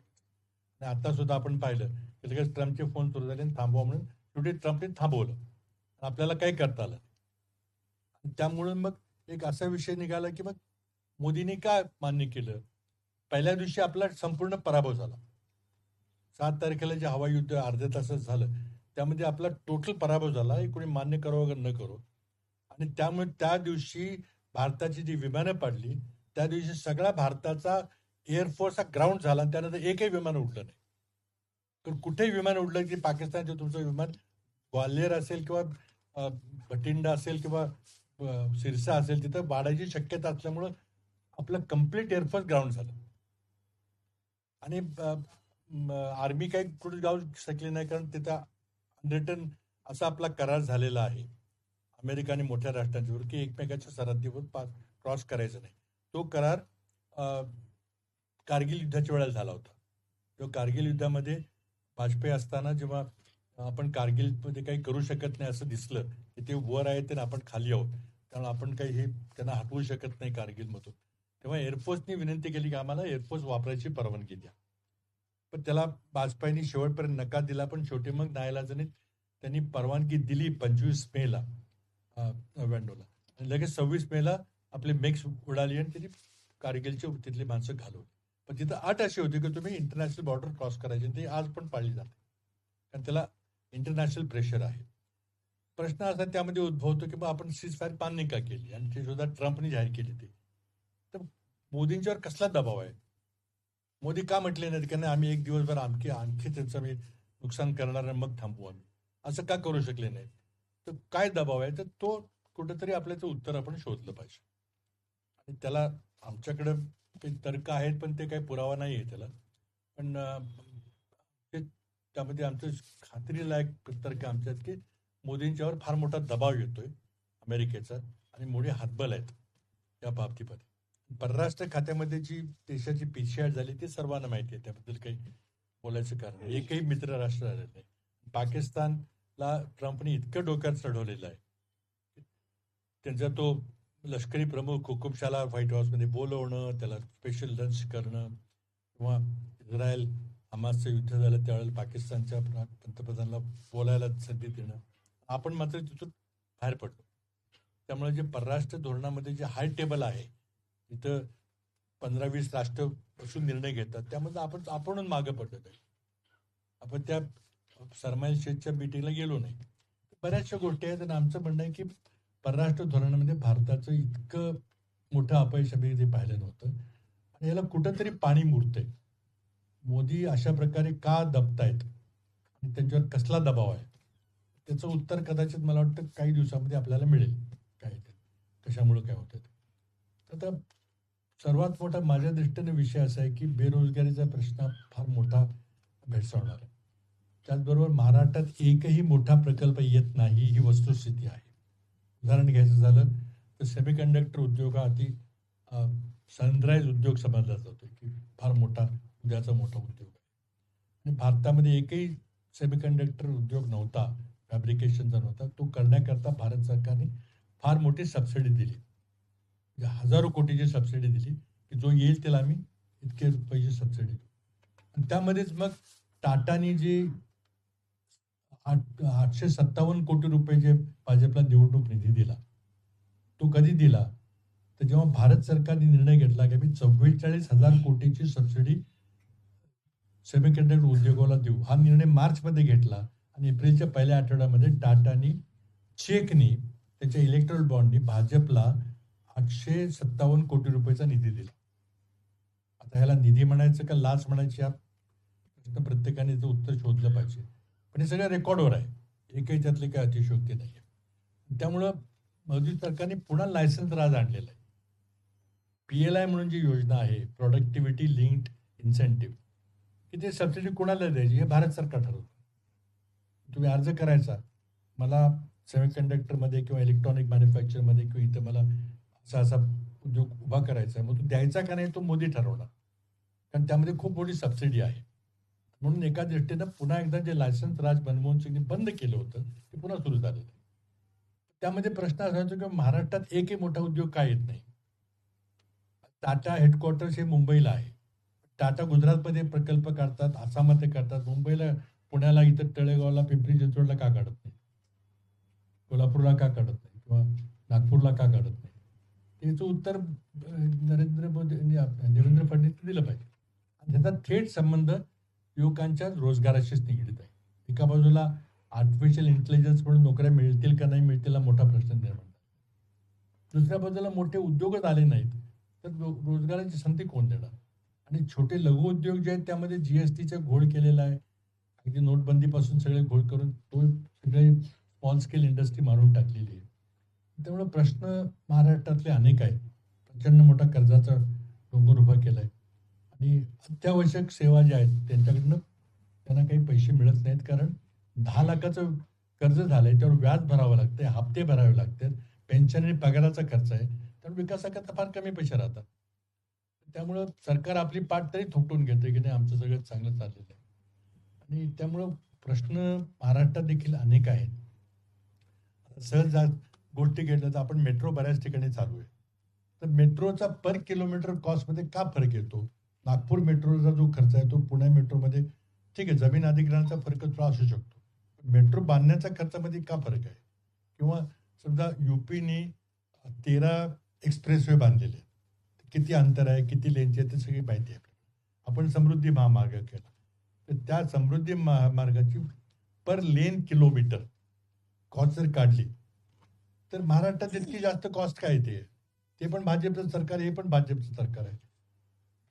आणि आता सुद्धा आपण पाहिलं की लगेच ट्रम्पचे फोन सुरू झाले आणि थांबवा म्हणून शेवटी ट्रम्पने थांबवलं. आपल्याला काही करता आलं नाही. त्यामुळे मग एक असा विषय निघाला की मग मोदींनी काय मान्य केलं. पहिल्या दिवशी आपला संपूर्ण पराभव झाला. 7 तारखेला जे हवाई युद्ध अर्ध्या तासात झालं त्यामध्ये आपला टोटल पराभव झाला, हे कोणी मान्य करो वगैरे न करो. आणि त्यामुळे त्या दिवशी भारताची जी विमानं पाडली त्या दिवशी सगळा भारताचा एअरफोर्स हा ग्राउंड झाला आणि त्यानंतर एकही विमान उडलं नाही. तर कुठेही विमान उडलं की पाकिस्तानचं तुमचं विमान ग्वाल्हेर असेल किंवा भटिंडा असेल किंवा सिरसा असेल तिथं वाढायची शक्यता असल्यामुळं आपलं कम्प्लीट एअरफोर्स ग्राउंड झालं. आणि आर्मी काही कुठे जाऊ शकली नाही, कारण तिथं अनरिटन असा आपला करार झालेला आहे अमेरिका आणि मोठ्या राष्ट्रांच्यावर की एकमेकाच्या सरहद्दीवर क्रॉस करायचं नाही. तो करार कारगिल युद्धाच्या वेळेला झाला होता. तो कारगिल युद्धामध्ये वाजपेयी असताना जेव्हा आपण कारगिलमध्ये काही करू शकत नाही असं दिसलं की ते वर आहेत आणि आपण खाली आहोत, त्यामुळे आपण काही हे त्यांना हटवू शकत नाही कारगिलमधून, तेव्हा एअरफोर्सनी विनंती केली की आम्हाला एअरफोर्स वापरायची परवानगी द्या. पण त्याला वाजपेयींनी शेवटपर्यंत नकार दिला, पण शेवटी मग नाईलाजाने त्यांनी परवानगी दिली 25 मेला वेंडोला. आणि लगेच 26 मेला आपले मेक्स उडाली आणि त्यांनी कारगिलची तिथली माणसं घालवली. पण तिथं अट अशी होती की तुम्ही इंटरनॅशनल बॉर्डर क्रॉस करायची, ते आज पण पाळली जाते, कारण त्याला इंटरनॅशनल प्रेशर आहे. प्रश्न असा त्यामध्ये उद्भवतो की मग आपण सीज फायर मान्य का केली, आणि ते सुद्धा ट्रम्पने जाहीर केली. ते तर मोदींच्यावर कसला दबाव आहे? मोदी का म्हटले नाही की नाही आम्ही एक दिवसभर आणखी त्यांचं मी नुकसान करणार आणि मग थांबवू आम्ही, असं का करू शकले नाही? तर काय दबाव आहे? तर तो कुठंतरी आपल्याचं उत्तर आपण शोधलं पाहिजे. आणि त्याला आमच्याकडे काही तर्क आहेत, पण ते काही पुरावा नाही आहे त्याला. पण त्यामध्ये आमचं खात्रीलायक तर्क आमच्यात की मोदींच्यावर फार मोठा दबाव येतोय अमेरिकेचा, आणि मोदी हातबल आहेत या बाबतीमध्ये. परराष्ट्र खात्यामध्ये जी देशाची पिछेहाट झाली ती सर्वांना माहिती आहे, त्याबद्दल काही बोलायचं कारण नाही. एकही मित्र राष्ट्र आलेलं नाही. पाकिस्तानला ट्रम्पने इतकं डोक्यात चढवलेलं आहे, त्यांचा तो लष्करी प्रमुख हुकुमशाला व्हाईट हाऊसमध्ये बोलवणं, त्याला स्पेशल लंच करणं, किंवा इस्रायल हमासचं युद्ध झालं त्यावेळेला पाकिस्तानच्या पंतप्रधानाला बोलायला संधी देणं, आपण मात्र तिथून बाहेर पडलो. त्यामुळे जे परराष्ट्र धोरणामध्ये जे हाय टेबल आहे, तिथं 15-20 राष्ट्र बसून निर्णय घेतात, त्यामध्ये आपणच मागे पडलो आहे. आपण त्या सरमाईल शेखच्या मीटिंगला गेलो नाही. बऱ्याचशा गोष्टी आहेत, आणि आमचं म्हणणं आहे की परराष्ट्र धोरणामध्ये भारताचं इतकं मोठं अपयश आम्ही ते पाहिलं नव्हतं, आणि याला कुठंतरी पाणी मुरतंय. मोदी अशा प्रकारे का दबतायत आणि त्यांच्यावर कसला दबाव आहे, त्याचं उत्तर कदाचित मला वाटतं काही दिवसामध्ये आपल्याला मिळेल. काय ते कशामुळे काय होतं ते. आता सर्वात मोठा माझ्या दृष्टीने विषय असा आहे की बेरोजगारीचा प्रश्न फार मोठा भेडसावणार आहे. त्याचबरोबर महाराष्ट्रात एकही मोठा प्रकल्प येत नाही, ही वस्तुस्थिती आहे. उदाहरण घ्यायचं झालं तर सेमीकंडक्टर उद्योग हा अति सनराईज उद्योग समजला जातो की फार मोठा उद्याचा मोठा उद्योग आहे. आणि भारतामध्ये एकही सेमीकंडक्टर उद्योग नव्हता, फॅब्रिकेशनचा नव्हता. तो करण्याकरता भारत सरकारने फार मोठी सबसिडी दिली, म्हणजे हजारो कोटीची सबसिडी दिली की जो येईल त्याला आम्ही इतके रुपयाची सबसिडी देऊ. आणि त्यामध्येच मग टाटाने जे 857 कोटी रुपये जे भाजपला निवडणूक निधी दिला, तो कधी दिला? तर जेव्हा भारत सरकारने निर्णय घेतला की आम्ही 44,000 कोटीची सबसिडी सेमीकंडक्टर उद्योगाला देऊ, हा निर्णय मार्चमध्ये घेतला, आणि एप्रिलच्या पहिल्या आठवड्यामध्ये टाटानी चेकनी त्याच्या इलेक्ट्रॉल बॉन्डनी भाजपला 857 कोटी रुपयाचा निधी दिला. आता ह्याला निधी म्हणायचं का लाच म्हणायची, या प्रत्येकाने उत्तर शोधलं पाहिजे. पण हे सगळं रेकॉर्डवर आहे, एकही त्यातली काही अतिशयोक्ती नाही आहे. त्यामुळं मोदी सरकारने पुन्हा लायसन्स राज आणलेला आहे. PLI म्हणून जी योजना आहे, प्रॉडक्टिव्हिटी लिंक्ड इन्सेंटिव्ह, की ते सबसिडी कोणाला द्यायची हे भारत सरकार ठरवतं. तुम्ही अर्ज करायचा, मला सेमीकंडक्टरमध्ये किंवा इलेक्ट्रॉनिक मॅन्युफॅक्चरमध्ये किंवा इथं मला असा असा उद्योग उभा करायचा आहे, मग तो द्यायचा का नाही तो मोदी ठरवणार. कारण त्यामध्ये खूप मोठी सबसिडी आहे. म्हणून एका दृष्टीनं पुन्हा एकदा जे लायसन्स राज मनमोहन सिंगने बंद केलं होतं ते पुन्हा सुरू झालेलं आहे. त्यामध्ये प्रश्न असा होतो की महाराष्ट्रात एकही मोठा उद्योग का येत नाही. टाटा हेडक्वार्टर्स हे मुंबईला आहे. टाटा गुजरातमध्ये प्रकल्प काढतात, आसाममध्ये काढतात, मुंबईला, पुण्याला, इथं तळेगावला, पिंपरी चिंचवडला का काढत नाही, कोल्हापूरला का काढत नाही किंवा नागपूरला का काढत नाही. त्याचं उत्तर नरेंद्र मोदी देवेंद्र फडणवीस दिलं पाहिजे. आणि त्याचा थेट संबंध युवकांच्या रोजगाराशीच निगडीत आहे. एका बाजूला आर्टिफिशियल इंटेलिजन्स म्हणून नोकऱ्या मिळतील का नाही मिळतील हा मोठा प्रश्न निर्माण झाला. दुसऱ्या बाजूला मोठे उद्योगच आले नाहीत तर रोजगाराची संधी कोण देणार. आणि छोटे लघु उद्योग जे आहेत त्यामध्ये GSTचा घोळ केलेला आहे. अगदी नोटबंदीपासून सगळे घोळ करून तो सगळे स्मॉल स्केल इंडस्ट्री मारून टाकलेली आहे. त्यामुळे प्रश्न महाराष्ट्रातले अनेक आहेत. प्रचंड मोठा कर्जाचा डोंगर उभा केलाय आणि अत्यावश्यक सेवा ज्या आहेत त्यांच्याकडनं त्यांना काही पैसे मिळत नाहीत. कारण 10 लाखाचं कर्ज झालंय, त्यावर व्याज भरावं लागतंय, हप्ते भरावे लागतात, पेन्शन आणि पगाराचा खर्च आहे. त्यामुळे विकासाकरता फार कमी पैसे राहतात. त्यामुळं सरकार आपली पाठ तरी थोपटून घेते की नाही आमचं सगळं चांगलं चाललेलं आहे. आणि त्यामुळं प्रश्न महाराष्ट्रात देखील अनेक आहेत. सहज गोष्टी घेतल्या तर आपण मेट्रो बऱ्याच ठिकाणी चालू आहे. तर मेट्रोचा पर किलोमीटर कॉस्टमध्ये का फरक येतो. नागपूर मेट्रोचा जो खर्च आहे तो पुणे मेट्रोमध्ये ठीक आहे, जमीन अधिग्रहणाचा फरक थोडा असू शकतो. मेट्रो बांधण्याच्या खर्चामध्ये का फरक आहे. किंवा समजा UPने 13 एक्सप्रेसवे बांधलेले आहेत, किती अंतर आहे, किती लेनचे आहे, ते सगळी माहिती आहे. आपण समृद्धी महामार्ग केला तर त्या समृद्धी महामार्गाची पर लेन किलोमीटर कॉस्ट जर काढली तर महाराष्ट्रात इतकी जास्त कॉस्ट काय येते. ते पण भाजपचं सरकार, हे पण भाजपचं सरकार आहे.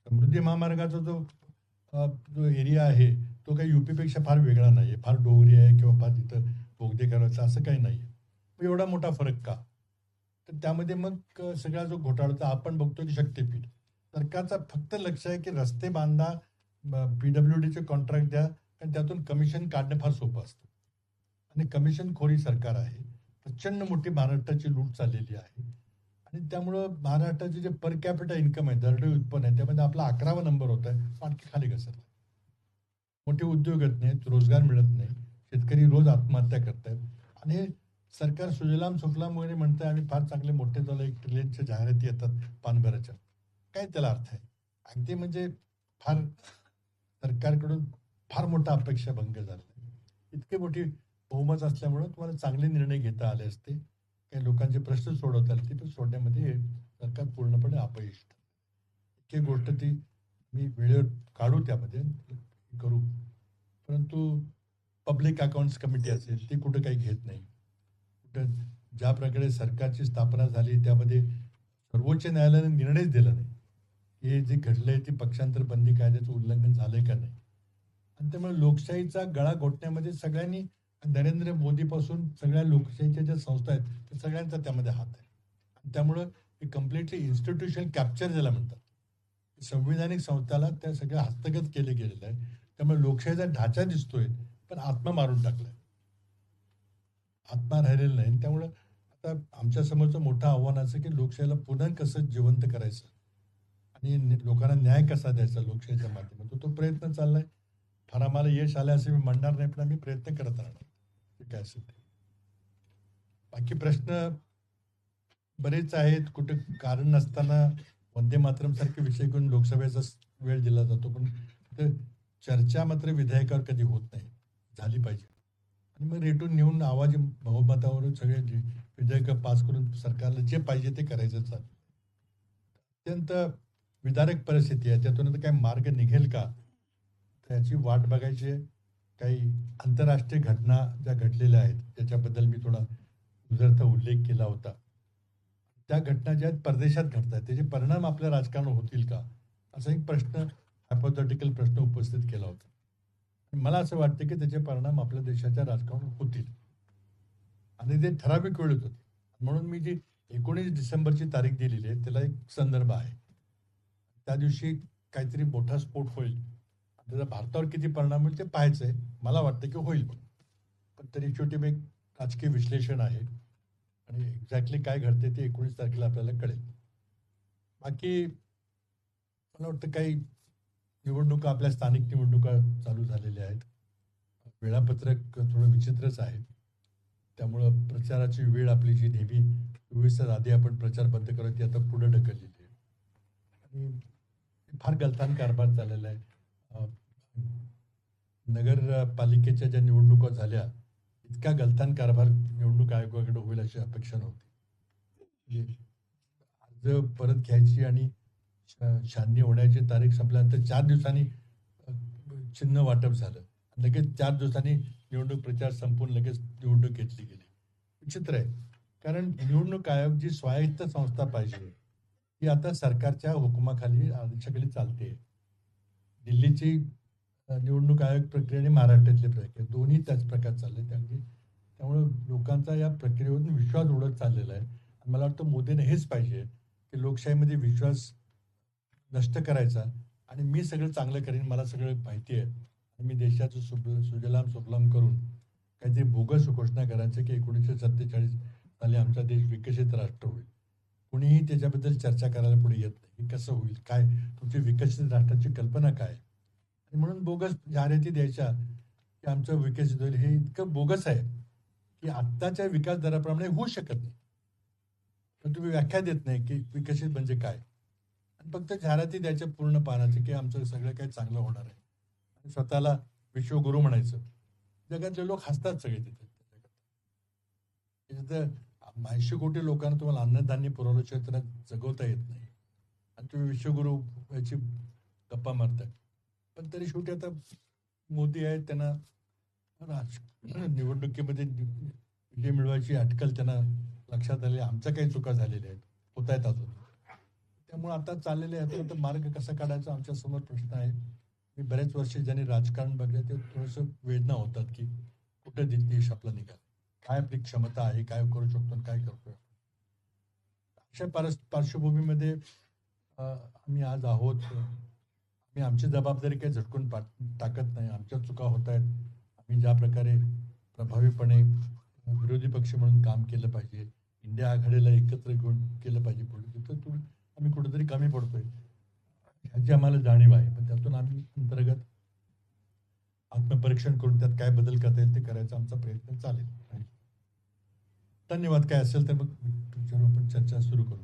समृद्धी महामार्गाचा जो एरिया आहे तो काही UPपेक्षा फार वेगळा नाहीये. फार डोंगरी आहे किंवा फार तिथं बोगदे करायचं असं काही नाहीये. मग एवढा मोठा फरक का. तर त्यामध्ये मग सगळा जो घोटाळा आपण बघतो की शक्तीपीठ सरकारचा फक्त लक्ष आहे की रस्ते बांधा, PWDचे कॉन्ट्रॅक्ट द्या, आणि त्यातून कमिशन काढणं फार सोपं असतं. आणि कमिशनखोरी सरकार आहे. प्रचंड मोठी महाराष्ट्राची लूट चाललेली आहे. आणि त्यामुळं महाराष्ट्राचे जे पर कॅपिटा इन्कम आहे, दरडोई उत्पन्न आहे, त्यामध्ये आपला 11वा नंबर होत आहे, आणखी खाली घसरला. मोठे उद्योग येत नाहीत, रोजगार मिळत नाही, शेतकरी रोज आत्महत्या करतायत. आणि सरकार सुजलाम सुफलाम वगैरे म्हणतंय आम्ही फार चांगले मोठे झालो, 1 ट्रिलियनच्या जाहिराती येतात पानभराच्या. काय त्याला अर्थ आहे. अगदी म्हणजे फार सरकारकडून फार मोठा अपेक्षा भंग झाला. इतकी मोठी बहुमत असल्यामुळं तुम्हाला चांगले निर्णय घेता आले असते, काही लोकांचे प्रश्न सोडवता आले ते, पण सोडण्यामध्ये सरकार पूर्णपणे अपयशी. एक गोष्ट ती मी वेळेवर काढू त्यामध्ये करू, परंतु पब्लिक अकाउंट्स कमिटी असेल ती कुठं काही घेत नाही. कुठं ज्या प्रकारे सरकारची स्थापना झाली त्यामध्ये सर्वोच्च न्यायालयाने निर्णयच दिला नाही. हे जे घडलंय ते पक्षांतर बंदी कायद्याचं उल्लंघन झालंय का नाही. आणि त्यामुळे लोकशाहीचा गळा घोटण्यामध्ये सगळ्यांनी, नरेंद्र मोदीपासून सगळ्या लोकशाहीच्या ज्या संस्था आहेत त्या सगळ्यांचा त्यामध्ये हात आहे. आणि त्यामुळं हे कम्प्लिटली इन्स्टिट्यूशनल कॅप्चर ज्याला म्हणतात, संविधानिक संस्थाला त्या सगळ्या हस्तगत केले गेलेलं आहे. त्यामुळे लोकशाहीचा ढाचा दिसतोय पण आत्मा मारून टाकलाय, आत्मा राहिलेला नाही. त्यामुळं आता आमच्या समोरचं मोठं आव्हान असं की लोकशाहीला पुन्हा कसं जिवंत करायचं आणि लोकांना न्याय कसा द्यायचा लोकशाहीच्या माध्यमातून, तो प्रयत्न चाललाय. फार आम्हाला यश आलं असं मी म्हणणार नाही, पण आम्ही प्रयत्न करत राहणार. ते काय असेल ते. बाकी प्रश्न बरेच आहेत. कुठे कारण नसताना वंदे मातरम सारखे विषय घेऊन लोकसभेचा वेळ दिला जातो, पण चर्चा मात्र विधेयकावर कधी होत नाही. झाली पाहिजे. आणि मग रेटून नेऊन आवाजी बहुमतावरून सगळे विधेयक पास करून सरकारला जे पाहिजे ते करायचं चालू. अत्यंत विदारक परिस्थिती आहे. त्यातून आता काय मार्ग निघेल का त्याची वाट बघायची आहे. काही आंतरराष्ट्रीय घटना ज्या घडलेल्या आहेत त्याच्याबद्दल मी थोडा उजळता उल्लेख केला होता. त्या घटना ज्या आहेत परदेशात घडतात त्याचे परिणाम आपल्या राजकारणावर होतील का, असा एक प्रश्न, हायपोथेटिकल प्रश्न उपस्थित केला होता. मला असं वाटतं की त्याचे परिणाम आपल्या देशाच्या राजकारणावर होतील आणि ते ठराविक वेळेत होते. म्हणून मी जी 19 डिसेंबरची तारीख दिलेली आहे त्याला एक संदर्भ आहे. त्या दिवशी काहीतरी मोठा स्फोट होईल, त्याचा भारतावर किती परिणाम होईल ते पाहायचंय. मला वाटतं की होईल, पण तरी शेवटी मी एक राजकीय विश्लेषण आहे आणि एक्झॅक्टली काय घडते ते 19 तारखेला आपल्याला कळेल. बाकी मला वाटतं काही निवडणुका, आपल्या स्थानिक निवडणुका चालू झालेल्या आहेत. वेळापत्रक थोडं विचित्रच आहे, त्यामुळं प्रचाराची वेळ आपली जी नेहमी 24 तास आधी आपण प्रचार बंद करत ती आता पुढे ढकललेली आहे आणि फार गलथान कारभार चाललेला आहे. नगरपालिकेच्या ज्या निवडणुका झाल्या, इतका गलथान कारभार निवडणूक आयोगाकडे होईल अशी अपेक्षा नव्हती. अर्ज परत घ्यायची आणि छाननी होण्याची तारीख संपल्यानंतर 4 दिवसांनी चिन्ह वाटप झालं, लगेच 4 दिवसांनी निवडणूक प्रचार संपून लगेच निवडणूक घेतली गेली. विचित्र आहे, कारण निवडणूक आयोग जी स्वायत्त संस्था पाहिजे ती आता सरकारच्या हुकुमाखाली, आदेशाखाली चालते. दिल्लीची निवडणूक आयोग प्रक्रिया आणि महाराष्ट्रातली प्रक्रिया दोन्ही त्याच प्रकारे चालले. त्यामुळे लोकांचा या प्रक्रियेवरून विश्वास उडत चाललेला आहे. आणि मला वाटतं मोदीने हेच पाहिजे की लोकशाहीमध्ये विश्वास नष्ट करायचा आणि मी सगळं चांगलं करेन, मला सगळं माहिती आहे आणि मी देशाचं सुजलाम सुफलाम करून काहीतरी बोगस घोषणा करायचं की 1947 साली आमचा देश विकसित राष्ट्र होईल. कुणीही त्याच्याबद्दल चर्चा करायला पुढे येत नाही. कसं होईल, काय तुमची विकसित राष्ट्राची कल्पना काय, आणि म्हणून बोगस जाहिराती द्यायच्या की आमचं विकसित होईल. हे इतकं बोगस आहे की आत्ताच्या विकास दराप्रमाणे होऊ शकत नाही. तर तुम्ही व्याख्या देत नाही की विकसित म्हणजे काय, आणि फक्त जाहिराती द्यायच्या पूर्ण पानाचे की आमचं सगळं काही चांगलं होणार आहे आणि स्वतःला विश्वगुरु म्हणायचं. जगातले लोक हसतात सगळे तिथे. 80 कोटी लोकांना तुम्हाला अन्नधान्य पुरवल्याशिवाय त्यांना जगवता येत नाही आणि तुम्ही विश्वगुरु याची गप्पा मारताय. पण तरी शेवटी आता मोदी आहेत, त्यांना निवडणुकीमध्ये विजय मिळवायची अटकल त्यांना लक्षात आली. आमच्या काही चुका झालेल्या आहेत, होत आहेत अजून. त्यामुळे आता चाललेले आता मार्ग कसा काढायचा आमच्या समोर प्रश्न आहे. मी बरेच वर्ष ज्यांनी राजकारण बघले ते थोडंसं वेदना होतात की कुठे देश आपला निघाला, काय आपली क्षमता आहे, काय करू शकतो, काय करतोय. अशा पार्श्वभूमीमध्ये आम्ही आज आहोत. आम्ही आमची जबाबदारी काही झटकून टाकत नाही. आमच्या चुका होत आहेत. आम्ही ज्या प्रकारे प्रभावीपणे विरोधी पक्ष म्हणून काम केलं पाहिजे, इंडिया आघाडीला एकत्र घेऊन केलं पाहिजे पुढे, तिथं आम्ही कुठेतरी कमी पडतोय ह्याची आम्हाला जाणीव आहे. पण त्यातून आम्ही अंतर्गत आत्मपरीक्षण करून त्यात काय बदल करता येईल ते करायचा आमचा प्रयत्न चालेल. धन्यवाद. काय असेल तर मग तुमच्यावर आपण चर्चा सुरू करू.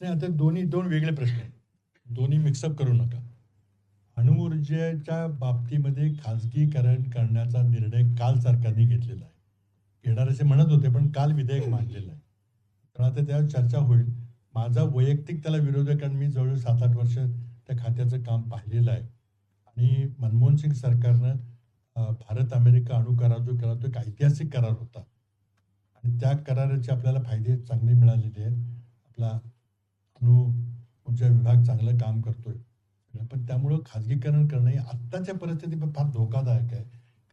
नाही, आता दोन वेगळे प्रश्न आहेत, दोन्ही मिक्सअप करू नका. अणुऊर्जेच्या बाबतीमध्ये खाजगीकरण करण्याचा निर्णय काल सरकारने घेतलेला आहे. घेणार असे म्हणत होते, पण काल विधेयक मांडलेलं आहे, तर आता त्यावर चर्चा होईल. माझा वैयक्तिक त्याला विरोध आहे, कारण मी जवळजवळ 7-8 वर्ष त्या खात्याचं काम पाहिलेलं आहे आणि मनमोहन सिंग सरकारनं भारत अमेरिका अणु करार जो केला तो एक ऐतिहासिक करार होता आणि त्या कराराचे आपल्याला फायदे चांगले मिळालेले आहेत. आपला अणु ऊर्जा विभाग चांगलं काम करतोय, पण त्यामुळं खाजगीकरण करणं हे आत्ताच्या परिस्थितीत फार धोकादायक आहे.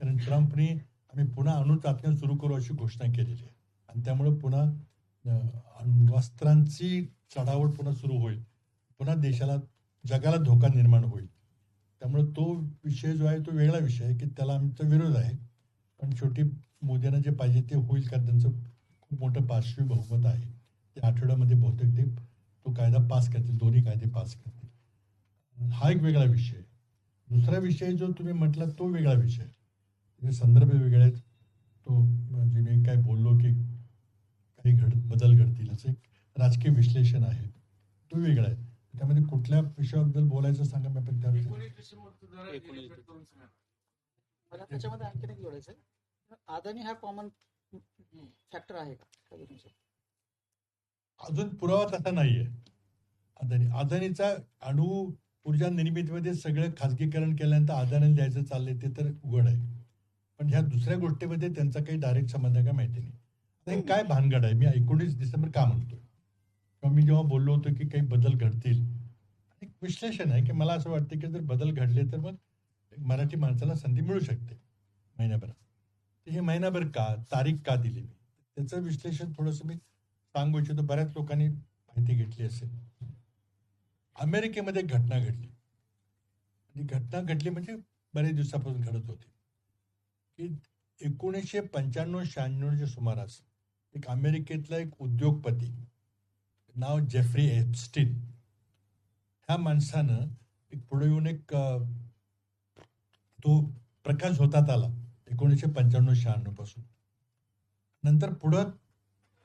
कारण ट्रम्पने आम्ही पुन्हा अणु चाचण्या सुरू करू अशी घोषणा केलेली आहे आणि त्यामुळे पुन्हा वस्त्रांची चढावट पुन्हा सुरू होईल, पुन्हा देशाला जगाला धोका निर्माण होईल. त्यामुळे तो विषय जो आहे तो वेगळा विषय आहे की त्याला आमचा विरोध आहे. पण शेवटी मोदींना जे पाहिजे ते होईल, कारण त्यांचं खूप मोठं पार्श्वी बहुमत आहे. त्या आठवड्यामध्ये बहुतेक ते तो कायदा पास करतील, दोन्ही कायदे पास करतील. हा एक वेगळा विषय आहे. दुसरा विषय जो तुम्ही म्हटला तो वेगळा विषय आहे, त्याचे संदर्भ वेगळे आहेत. तो म्हणजे मी काय बोललो की काही बदल घडतील असं एक राजकीय विश्लेषण आहे, तो वेगळा आहे. त्यामध्ये कुठल्या विषयाबद्दल बोलायचं सांगा. मी पण मला त्याच्यामध्ये आणखी एक जोडायचं, अदानी हा कॉमन फॅक्टर आहे का? अजून पुरावा तसा नाहीये. अदानीचा अणु ऊर्जा निर्मितीमध्ये सगळं खाजगीकरण केल्यानंतर अदानीला द्यायचं चाललंय ते तर उघड आहे. पण ह्या दुसऱ्या गोष्टीमध्ये त्यांचा काही डायरेक्ट संबंध आहे का माहिती नाही. आता हे काय भानगड आहे, मी 19 डिसेंबर का म्हणतोय किंवा मी जेव्हा बोललो होतो की काही बदल घडतील, एक विश्लेषण आहे की मला असं वाटतं की जर बदल घडले तर मग मराठी माणसाला संधी मिळू शकते महिन्याभरात. तर हे महिनाभर का, तारीख का दिली मी, त्याचं विश्लेषण थोडंसं मी सांगू इच्छितो. बऱ्याच लोकांनी माहिती घेतली असेल. अमेरिकेमध्ये घटना घडली आणि घटना घडली म्हणजे बरेच दिवसापासून घडत होती की 1995-96च्या सुमारास एक अमेरिकेतला एक उद्योगपती नाव जेफ्री एप्स्टीन, ह्या माणसानं एक पुढे येऊन एक तो प्रकाश होतात आला 1995-96 पासून. नंतर पुढं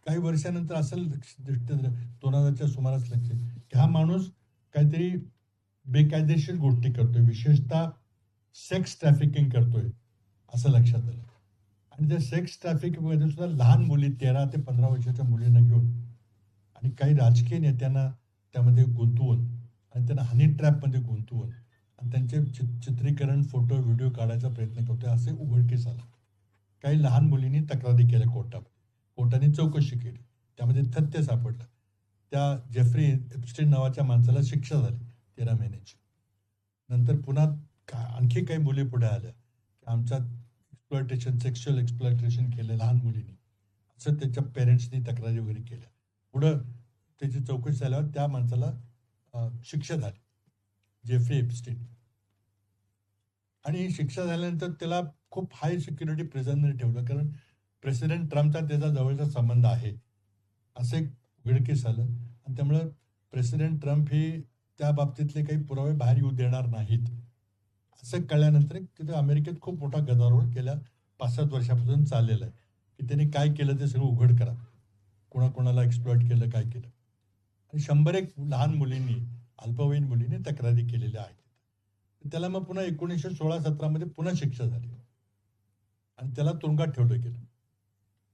काही वर्षानंतर असं लक्ष 2000च्या सुमारास लक्ष की हा माणूस काहीतरी बेकायदेशीर गोष्टी करतोय, विशेषतः सेक्स ट्रॅफिकिंग करतोय असं लक्षात आलं. आणि त्या सेक्स ट्रॅफिकिंगमध्ये सुद्धा लहान मुली 13 ते 15 वर्षाच्या मुलींना घेऊन आणि काही राजकीय नेत्यांना त्यामध्ये गुंतवून आणि त्यांना हनी ट्रॅपमध्ये गुंतवून आणि त्यांचे चित्रीकरण, फोटो, व्हिडिओ काढायचा प्रयत्न करतोय असे उघडकीस आलं. काही लहान मुलींनी तक्रारी केल्या कोर्टामध्ये, कोर्टाने चौकशी केली, त्यामध्ये तथ्य सापडलं. त्या जेफ्री एप्स्टीन नावाच्या माणसाला शिक्षा झाली 13 महिन्याची. नंतर पुन्हा आणखी काही मुली पुढे आल्या की आमच्या एक्सप्लॉयटेशन, सेक्शुअल एक्सप्लॉयटेशन केलं लहान मुलींनी, असं त्याच्या पेरेंट्सनी तक्रारी वगैरे केल्या. पुढं त्याची चौकशी झाल्यावर त्या माणसाला शिक्षा झाली, जेफ्री एप्स्टीन. आणि ही शिक्षा झाल्यानंतर त्याला खूप हाय सिक्युरिटी प्रिझनमध्ये ठेवलं, कारण प्रेसिडेंट ट्रम्पचा त्याचा जवळचा संबंध आहे असं एक उघडकीस आलं. आणि त्यामुळं प्रेसिडेंट ट्रम्प हे त्या बाबतीतले काही पुरावे बाहेर येऊ देणार नाहीत असं कळल्यानंतर तिथे अमेरिकेत खूप मोठा गदारोळ गेल्या 5-7 वर्षापासून चाललेला आहे की त्यांनी काय केलं ते सगळं उघड करा, कोणाकोणाला एक्सप्लॉइट केलं, काय केलं. आणि 101 लहान मुलींनी, अल्पवयीन मुलींनी तक्रारी केलेल्या आहेत. त्याला मग पुन्हा 1916-17 मध्ये पुन्हा शिक्षा झाली आणि त्याला तुरुंगात ठेवलं गेलं.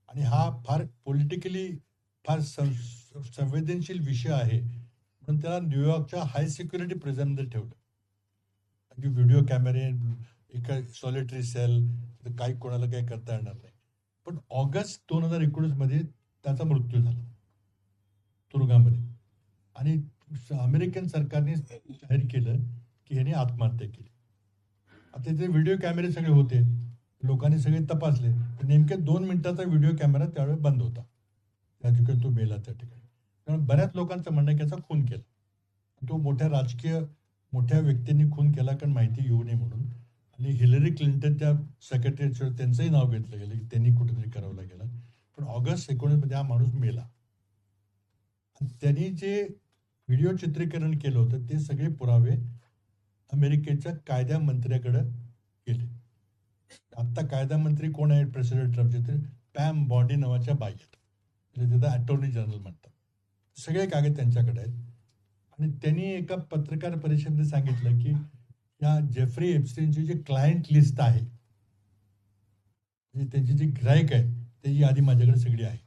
आणि हा फार पॉलिटिकली फार संवेदनशील विषय आहे म्हणून त्याला न्यूयॉर्कच्या हाय सिक्युरिटी प्रिझनमध्ये ठेवलं. अगदी व्हिडिओ कॅमेरे, एका सॉलिटरी सेल, काही कोणाला काही करता येणार नाही. पण ऑगस्ट 2019 मध्ये त्याचा मृत्यू झाला तुरुंगामध्ये. आणि अमेरिकन सरकारने जाहीर केलं की ह्याने आत्महत्या केली. आता त्याचे व्हिडिओ कॅमेरे सगळे होते, लोकांनी सगळे तपासले, तर नेमके 2 मिनिटाचा व्हिडिओ कॅमेरा त्यावेळेस बंद होता त्या ठिकाणी तो मेला त्या ठिकाणी. कारण बऱ्याच लोकांचं म्हणणं की याचा खून केला, तो मोठ्या राजकीय मोठ्या व्यक्तींनी खून केला कारण माहिती येऊ नये म्हणून. आणि हिलरी क्लिंटन त्या सेक्रेटरी, त्यांचंही नाव घेतलं गेलं की त्यांनी कुठेतरी करावला गेला. पण ऑगस्ट 19 मध्ये हा माणूस मेला. आणि त्यांनी जे व्हिडिओ चित्रीकरण केलं होतं ते सगळे पुरावे अमेरिकेच्या कायदा मंत्र्याकडे गेले. आता कायदा मंत्री कोण आहेत प्रेसिडेंट ट्रम्पचे, ते पॅम बॉन्डी नावाच्या बाई आहेत, म्हणजे त्याचा अटॉर्नी जनरल म्हणतात. सगळे कागद त्यांच्याकडे आहेत. आणि त्यांनी एका पत्रकार परिषदेत सांगितलं की या जेफ्री एप्स्टीनची जी क्लायंट लिस्ट आहे, म्हणजे त्यांची जी गिराईक आहे त्याची यादी माझ्याकडे सगळी आहे.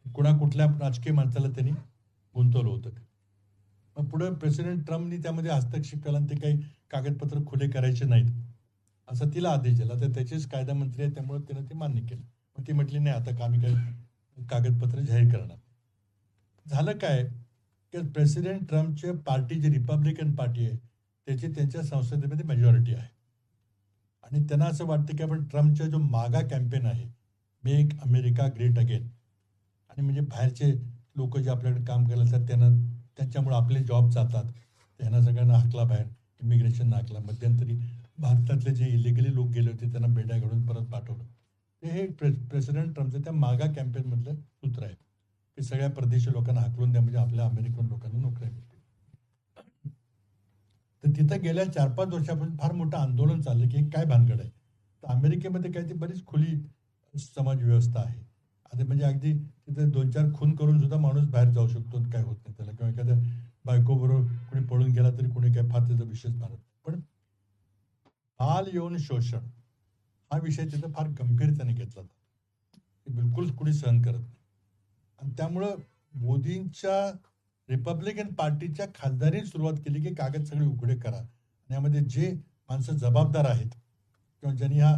कुठल्या राजकीय माणसाला त्यांनी गुंतवलं होतं ते. मग पुढे प्रेसिडेंट ट्रम्पनी त्यामध्ये हस्तक्षेप केला आणि ते काही कागदपत्र खुले करायचे नाहीत असा तिला आदेश दिला. तर त्याचेच कायदा मंत्री आहे त्यामुळे त्यानं ते मान्य केलं. मग ती म्हटली नाही आता आम्ही काही कागदपत्र जाहीर करणार. झालं काय की प्रेसिडेंट ट्रम्पच्या पार्टी जी रिपब्लिकन पार्टी आहे त्याची त्यांच्या संसदेमध्ये मेजॉरिटी आहे. आणि त्यांना असं वाटतं की आपण ट्रम्पचा जो मागा कॅम्पेन आहे, मेक अमेरिका ग्रेट अगेन, आणि म्हणजे बाहेरचे लोक जे आपल्याकडे काम करायला असतात त्यांना, त्यांच्यामुळे आपले जॉब जातात, त्यांना सगळ्यांना हाकला बाहेर, इमिग्रेशन हाकला. मध्यंतरी भारतातले जे इलिगली लोक गेले होते त्यांना बेड्या घालून परत पाठवलं. हे प्रेसिडेंट ट्रम्पचं त्या मागा कॅम्पेनमधलं सूत्र आहे की सगळ्या परदेशी लोकांना हाकलून द्या म्हणजे आपल्या अमेरिकन लोकांना नोकऱ्या मिळतील. तर तिथं गेल्या 4-5 वर्षापासून फार मोठं आंदोलन चाललं की काय भानगड आहे. तर अमेरिकेमध्ये काय ती बरीच खुली समाज व्यवस्था आहे. आता म्हणजे अगदी तिथे 2-4 खून करून सुद्धा माणूस बाहेर जाऊ शकतो, काय होत नाही त्याला. किंवा एखाद्या बायकोबरोबर कोणी पळून गेला तरी कोणी काय फार त्याचा विषयच मानत नाही. पण बाल यौन शोषण हा विषय तिथं फार गंभीरतेने घेतला जातो, बिलकुल कुणी सहन करत नाही. आणि त्यामुळं मोदींच्या रिपब्लिकन पार्टीच्या खासदारांनी सुरुवात केली की कागद सगळे उघडे करा. आणि यामध्ये जे माणसं जबाबदार आहेत किंवा ज्यांनी हा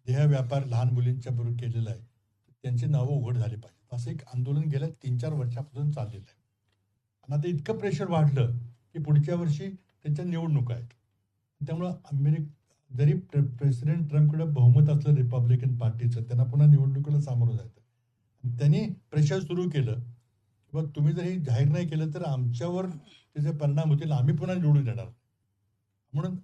देह व्यापार लहान मुलींच्या बरोबर केलेला आहे, त्यांची नावं उघड झाली पाहिजे, असं एक आंदोलन गेल्या 3-4 वर्षापासून चाललेलं आहे. आणि आता इतकं प्रेशर वाढलं की पुढच्या वर्षी त्यांच्या निवडणुका आहेत. त्यामुळं जरी प्रेसिडेंट ट्रम्पकडे बहुमत असलं रिपब्लिकन पार्टीचं, त्यांना पुन्हा निवडणुकीला सामोरं जायचं. त्यांनी प्रेशर सुरू केलं किंवा तुम्ही जर हे जाहीर नाही केलं तर आमच्यावर त्याचे परिणाम होतील, आम्ही पुन्हा निवडून येणार. म्हणून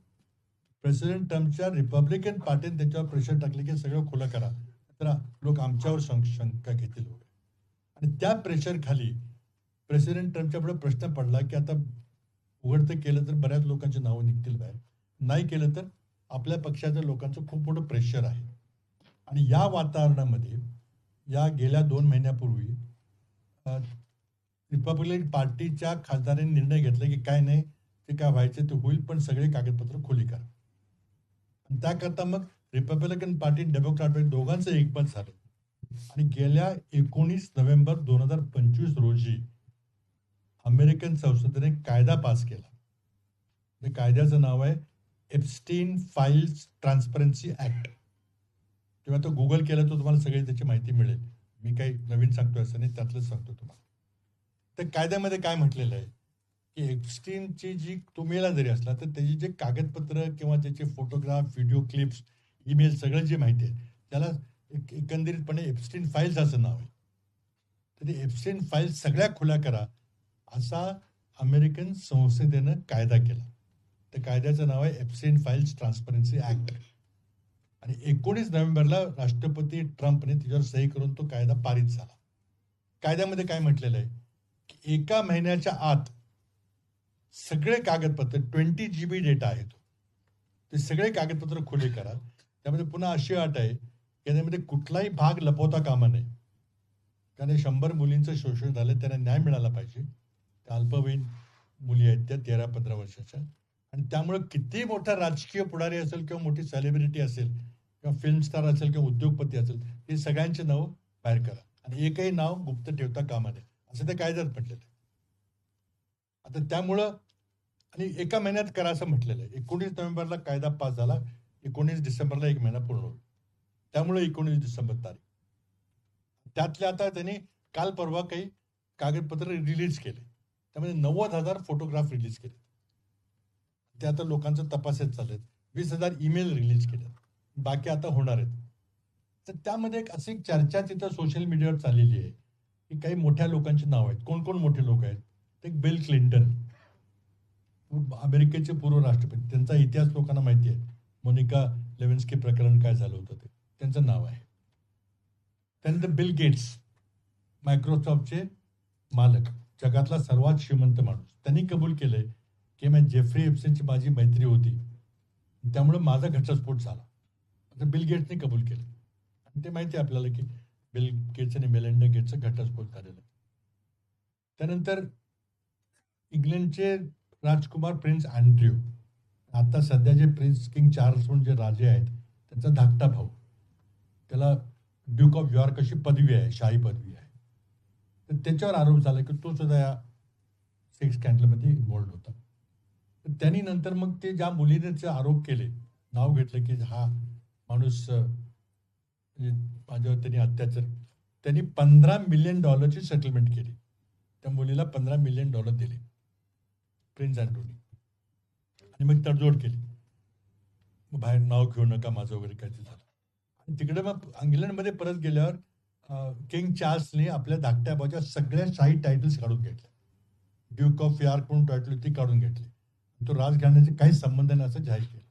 प्रेसिडेंट ट्रम्पच्या रिपब्लिकन पार्टीने त्याच्यावर प्रेशर टाकले की सगळं खुलं करा, तर लोक आमच्यावर शंका घेतील वगैरे. आणि त्या प्रेशर खाली प्रेसिडेंट ट्रम्पच्या पुढे प्रश्न पडला की आता उघडतं केलं तर बऱ्याच लोकांची नावं निघतील बाहेर, नाही केलं तर आपल्या पक्षाच्या लोकांचं खूप मोठं प्रेशर आहे. आणि या वातावरणामध्ये या गेल्या 2 महिन्यापूर्वी रिपब्लिकन पार्टीच्या खासदारांनी निर्णय घेतला की काय नाही, ते काय व्हायचं ते होईल, पण सगळे कागदपत्र खुली करा. आणि त्याकरता मग रिपब्लिकन पार्टी डेमोक्रॅट दोघांचं एकमत झालं. आणि गेल्या 19 नोव्हेंबर 2025 रोजी अमेरिकन संसदेने कायदा पास केला. त्या कायद्याचं नाव आहे एप्स्टीन फाईल्स ट्रान्सपरन्सी ऍक्ट. जेव्हा तो गुगल केला तर तुम्हाला सगळी त्याची माहिती मिळेल. मी काही नवीन सांगतोय असं नाही, त्यातलंच सांगतो तुम्हाला. त्या कायद्यामध्ये काय म्हटलेलं आहे की एप्स्टीनची जी तो मेला जरी असला तर त्याची जे कागदपत्र किंवा त्याचे फोटोग्राफ, व्हिडिओ क्लिप्स, ईमेल सगळं जी माहिती आहे त्याला एकंदरीतपणे एप्स्टीन फाईल्स असं नाव आहे. तर ते एप्स्टीन फाईल्स सगळ्या खुल्या करा असा अमेरिकन संसदेनं कायदा केला. त्या कायद्याचं नाव आहे एप्स्टीन फाईल्स ट्रान्सपरन्सी ऍक्ट. आणि 19 नोव्हेंबरला राष्ट्रपती ट्रम्पने त्याच्यावर सही करून तो कायदा पारित झाला. कायद्यामध्ये काय म्हटलेलं आहे की 1 महिन्याच्या आत सगळे कागदपत्र 20 GB डेटा आहे तो, ते सगळे कागदपत्र खुले करा. त्यामध्ये पुन्हा अशी अट आहे की त्यामध्ये कुठलाही भाग लपवता कामा नये. कारण 100 मुलींचं शोषण झालं, त्यांना न्याय मिळाला पाहिजे. त्या अल्पवयीन मुली आहेत त्या 13-15 वर्षाच्या. आणि त्यामुळे किती मोठा राजकीय पुढारी असेल किंवा मोठी सेलिब्रिटी असेल किंवा फिल्म स्टार असेल किंवा उद्योगपती असेल, हे सगळ्यांचे नाव बाहेर करा आणि एकही नाव गुप्त ठेवता कामा नये असं त्या कायद्यात म्हटलेलं आहे. आता त्यामुळं आणि 1 महिन्यात करा असं म्हटलेलं आहे. 19 नोव्हेंबरला कायदा पास झाला, 19 डिसेंबरला 1 महिना पूर्ण होईल. त्यामुळे 19 डिसेंबर तारीख. त्यातल्या आता त्यांनी काल परवा काही कागदपत्र रिलीज केले. त्यामध्ये 90,000 फोटोग्राफ रिलीज केले. ते आता लोकांचं तपासत चाललेत. 20,000 ईमेल रिलीज केले, बाकी आता होणार आहेत. तर त्यामध्ये एक अशी चर्चा तिथं सोशल मीडियावर चाललेली आहे की काही मोठ्या लोकांची नाव आहेत. कोण कोण मोठे लोक आहेत? एक बिल क्लिंटन, अमेरिकेचे पूर्व राष्ट्रपती, त्यांचा इतिहास लोकांना माहिती आहे. मोनिका लेविन्स्की प्रकरण काय झालं होतं ते त्यांचं नाव आहे. त्यानंतर बिल गेट्स, मायक्रोसॉफ्टचे मालक, जगातला सर्वात श्रीमंत माणूस, त्यांनी कबूल केलंय की मी जेफ्री एप्स्टीनची माझी मैत्री होती, त्यामुळे माझा घटस्फोट झाला. आता बिल गेट्सने कबूल केलं. आणि ते माहिती आहे आपल्याला की बिल गेट्स आणि मेलिंडा गेट्सचा घटस्फोट झालेला आहे. त्यानंतर इंग्लंडचे राजकुमार प्रिन्स अँड्र्यू, आता सध्या जे प्रिन्स किंग चार्ल्स म्हणून जे राजे आहेत त्यांचा धाकटा भाऊ, त्याला ड्यूक ऑफ यॉर्क अशी पदवी आहे, शाही पदवी आहे. तर त्याच्यावर आरोप झाला की तो सुद्धा या सेक्स स्कॅन्डलमध्ये इन्व्हॉल्ड होता. तर त्यांनी नंतर मग ते ज्या मुलीने आरोप केले, नाव घेतलं की हा माणूस म्हणजे माझ्यावर त्यांनी अत्याचार, त्यांनी $15 मिलियन सेटलमेंट केली. त्या मुलीला $15 मिलियन दिले प्रिन्स अँड्रूनी. आणि मग तडजोड केली, मग बाहेर नाव घेऊ नका माझं वगैरे काय ते झालं. आणि तिकडे मग इंग्लंडमध्ये परत गेल्यावर किंग चार्ल्सने आपल्या धाकट्या भावाच्या सगळ्या शाही टायटल्स काढून घेतल्या. ड्यूक ऑफ यॉर्क म्हणून टायटल ती काढून घेतली. तो राजघराण्याचे काही संबंध नाही असं जाहीर केलं.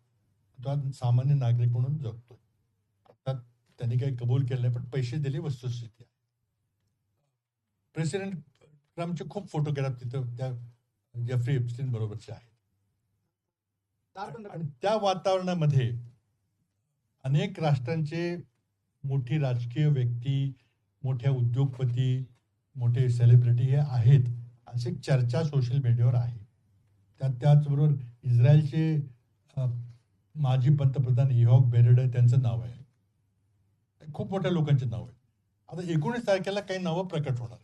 तो आज सामान्य नागरिक म्हणून जगतोय. आता त्यांनी काही कबूल केलं नाही, पण पैसे दिले, वस्तुस्थिती आहे. प्रेसिडेंट ट्रम्पचे खूप फोटोग्राफ तिथं त्या जेफ्री एप्स्टीन बरोबरचे आहेत. आणि त्या वातावरणामध्ये अनेक राष्ट्रांचे मोठी राजकीय व्यक्ती, मोठ्या उद्योगपती, मोठे सेलिब्रिटी हे आहेत अशी चर्चा सोशल मीडियावर आहे. त्याचबरोबर इस्रायलचे माजी पंतप्रधान इहॉक बेरेड त्यांचं नाव आहे. खूप मोठ्या लोकांचे नाव आहे. आता 19 तारखेला काही नावं प्रकट होणार,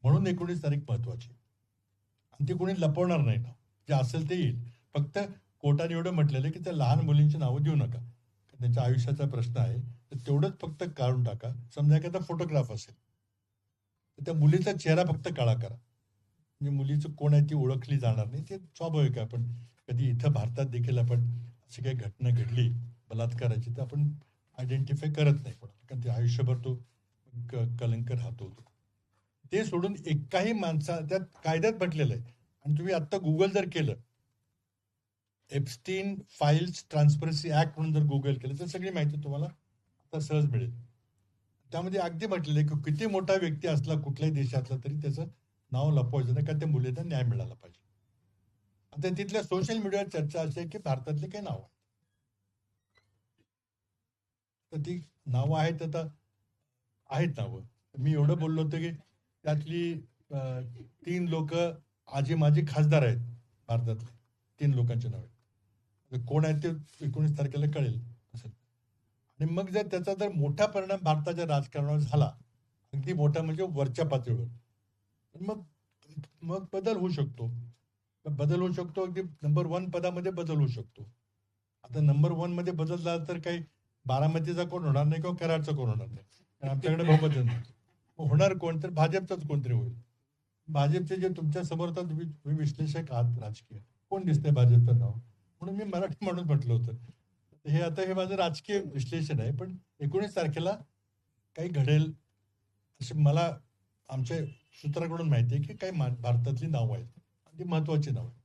म्हणून 19 तारीख महत्वाची. आणि ते कोणी लपवणार नाही नाव, जे असेल ते येईल. फक्त कोर्टाने एवढं म्हटलेलं आहे की त्या लहान मुलींची नावं देऊ नका, त्यांच्या आयुष्याचा प्रश्न आहे. तर तेवढंच फक्त काढून टाका. समजा एखादा फोटोग्राफ असेल तर त्या मुलीचा चेहरा फक्त काळा करा. म्हणजे मुलीचं कोण आहे ती ओळखली जाणार नाही. ते स्वाभाविक आहे. आपण कधी इथं भारतात देखील आपण अशी काही घटना घडली बलात्काराची तर आपण आयडेंटिफाय करत नाही कोणाला, कारण ते आयुष्यभर तो कलंक राहतो. ते सोडून एकाही माणसा त्यात कायद्यात म्हटलेलं आहे. आणि तुम्ही आता गुगल जर केलं, एप्स्टीन फाईल्स ट्रान्सपरन्सी ऍक्ट म्हणून जर गुगल केलं तर सगळी माहिती तुम्हाला आता सहज मिळेल. त्यामध्ये अगदी म्हटलेलं आहे की किती मोठा व्यक्ती असला कुठल्याही देशातला तरी त्याचं नाव लपवायचं नाही, कारण त्या मुलीला न्याय मिळाला पाहिजे. आता तिथल्या सोशल मीडियावर चर्चा अशी आहे की भारतातले काही नाव आहे, तर ती नावं आहेत. आता आहेत नावं. मी एवढं बोललो होतो की त्यातली 3 लोक आजी माझी खासदार आहेत भारतातले. 3 लोकांची नावे कोण आहेत ते 19 तारखेला कळेल असेल. आणि मग जर त्याचा जर मोठा परिणाम भारताच्या राजकारणावर झाला, अगदी मोठा म्हणजे वरच्या पातळीवर, मग मग बदल होऊ शकतो. अगदी नंबर 1 पदामध्ये बदल होऊ शकतो. आता नंबर 1 मध्ये बदल झाला तर काही बारामतीचा कोण होणार नाही किंवा कराडचा कोण होणार नाही, कारण आमच्याकडे बहुमत नाही. होणार कोण तर भाजपचाच कोणतरी होईल. भाजपचे जे तुमच्या समोर आता तुम्ही विश्लेषक आहात राजकीय, कोण दिसतंय भाजपचं नाव? म्हणून मी मराठी म्हणून म्हटलं होतं. हे माझं राजकीय विश्लेषण आहे. पण 19 तारखेला काही घडेल असे मला आमच्या सूत्राकडून माहिती आहे की काही भारतातली नावं आहेत, ती महत्वाची नावं आहेत.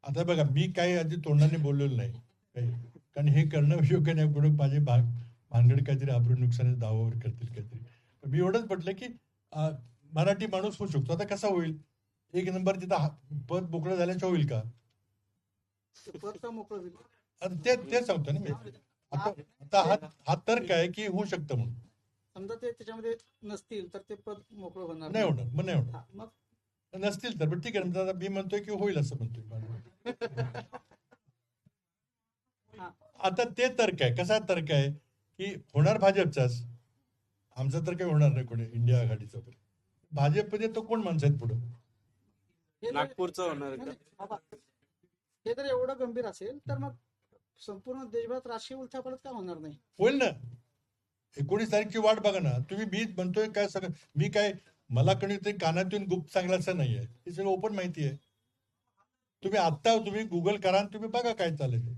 आता बघा, मी काही आधी तोंडाने बोललेलो नाही काही, कारण हे करणं योग्य नाही. कुठं माझे भानगड काहीतरी आपण नुकसानीच्या दावावर करतील काहीतरी. पण मी एवढंच म्हटलं की मराठी माणूस होऊ शकतो. आता कसा होईल? 1 नंबर तिथं पद मोकळं झाल्याच्या होईल का? पद का मोकळं होईल? आता ते सांगतो ना मी. आता हा तर्क आहे की होऊ शकतं म्हणून. समजा ते त्याच्यामध्ये नसतील तर ते पद मोकळं होणार नाही होणार, मग नाही होणार. मग नसतील तर ठीक आहे. आता मी म्हणतोय की होईल असं म्हणतोय. आता ते तर्क आहे. कसा तर्क आहे की होणार भाजपचाच, आमचा तर काही होणार नाही कोणी इंडिया आघाडीचा. भाजपमध्ये तो कोण माणसं आहेत पुढं? नागपूरचं होणार. हे जर एवढं गंभीर असेल तर मग संपूर्ण देशभरात राजकीय उलथापालथ का होणार नाही? होईल ना. 19 तारीखची वाट बघा ना. तुम्ही मी म्हणतोय काय सगळं, मी काय मला कोणीतरी कानातून गुप्त सांगलं असं नाहीये. हे सगळं ओपन माहिती आहे. तुम्ही गुगल करा आणि तुम्ही बघा काय चालेल ते.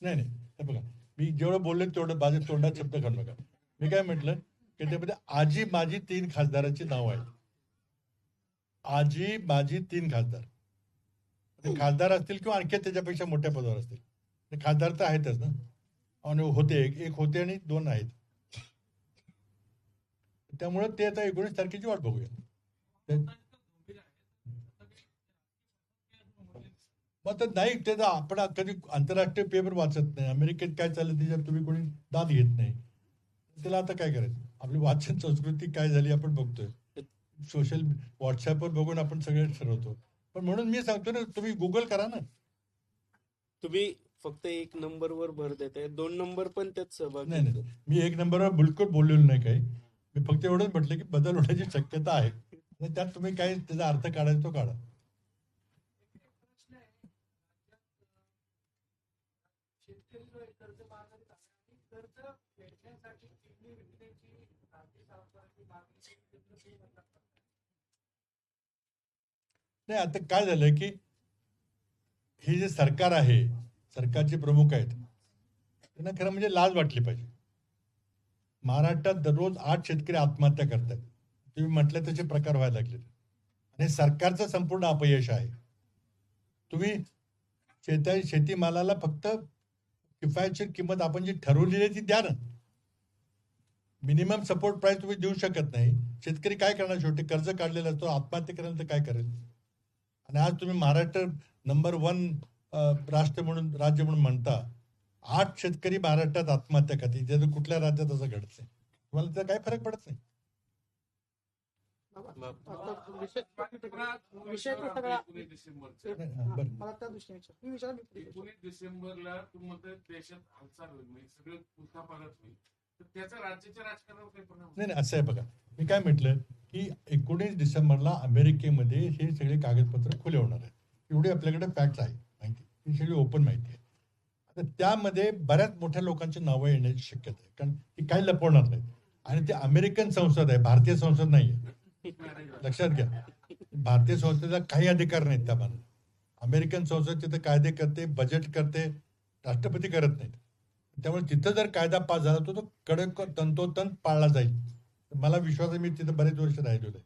नाही हे बघा, मी जेवढं बोलले तेवढं माझ्या तोंडात शब्द काढू नका. मी काय म्हटलं की त्यामध्ये आजी माझी 3 खासदारांची नाव आहेत. आजी माझी 3 खासदार. खासदार असतील किंवा आणखी त्याच्यापेक्षा मोठ्या पदावर असतील. खासदार तर आहेतच ना. आणि होते एक होते आणि 2 आहेत. त्यामुळे ते आता 19 तारखेची वाट बघूया. मग तर नाही, ते आपण कधी आंतरराष्ट्रीय पेपर वाचत नाही. अमेरिकेत काय चाललं त्याच्यात तुम्ही कोणी दाद घेत नाही. त्याला आता काय करायचं? आपली वाचन संस्कृती काय झाली आपण बघतोय. सोशल व्हॉट्सअपवर बघून आपण सगळे ठरवतो. पण म्हणून मी सांगतो ना, तुम्ही गुगल करा ना. तुम्ही फक्त 1 नंबरवर भर देताय, 2 नंबर पण त्यात सहभागी. नाही, मी 1 नंबरवर बिलकुल बोललेलो नाही काही. मी फक्त एवढंच म्हटलं की बदल होण्याची शक्यता आहे. त्यात तुम्ही काय त्याचा अर्थ काढायचा तो काढा. नाही, आता काय झालंय की हे जे सरकार आहे, सरकारचे प्रमुख आहेत, त्यांना खरं म्हणजे लाज वाटली पाहिजे. महाराष्ट्रात दररोज 8 शेतकरी आत्महत्या करतात. तुम्ही म्हटलं तसे प्रकार व्हायला लागले आणि सरकारचं संपूर्ण अपयश आहे. तुम्ही शेतीमालाला फक्त किफायतशीर किंमत आपण जी ठरवलेली आहे ती द्या ना. मिनिमम सपोर्ट प्राइस तुम्ही देऊ शकत नाही. शेतकरी काय करणार? शेवटी कर्ज काढलेला असतो, आत्महत्या करायला तर काय करेल? आणि आज तुम्ही महाराष्ट्र नंबर 1 राज्य म्हणून म्हणता. 8 शेतकरी महाराष्ट्रात आत्महत्या करते. त्याचं कुठल्या राज्यात असं घडत नाही? तुम्हाला त्याचा काय फरक पडत नाही? विषय सगळा मला त्या दृष्टीने 19 डिसेंबरला तुम्ही देशात हालचाल होईल, सगळं उलथापालथ होईल, तर त्याचा राज्याच्या राजकारणावर काही परिणाम नाही, असं आहे बघा, मी काय म्हटलं की 19 डिसेंबरला अमेरिकेमध्ये हे सगळे कागदपत्र खुले होणार आहेत. एवढी आपल्याकडे फॅक्ट आहे, माहिती, ही सगळी ओपन माहिती आहे. आता त्यामध्ये बऱ्याच मोठ्या लोकांची नावं येण्याची शक्यता आहे, कारण ती काही लपवणार नाहीत. आणि ते अमेरिकन संसद आहे, भारतीय संसद नाही आहे. लक्षात घ्या, भारतीय संसदेला काही अधिकार नाहीत त्या मानाने. अमेरिकन संसद तिथे कायदे करते, बजेट करते, राष्ट्रपती करत नाहीत. त्यामुळे तिथं जर कायदा पास झाला तो कडक तंतोतंत पाळला जाईल. मला विश्वास आहे, मी तिथं बरेच वर्ष राहिलेलो आहे.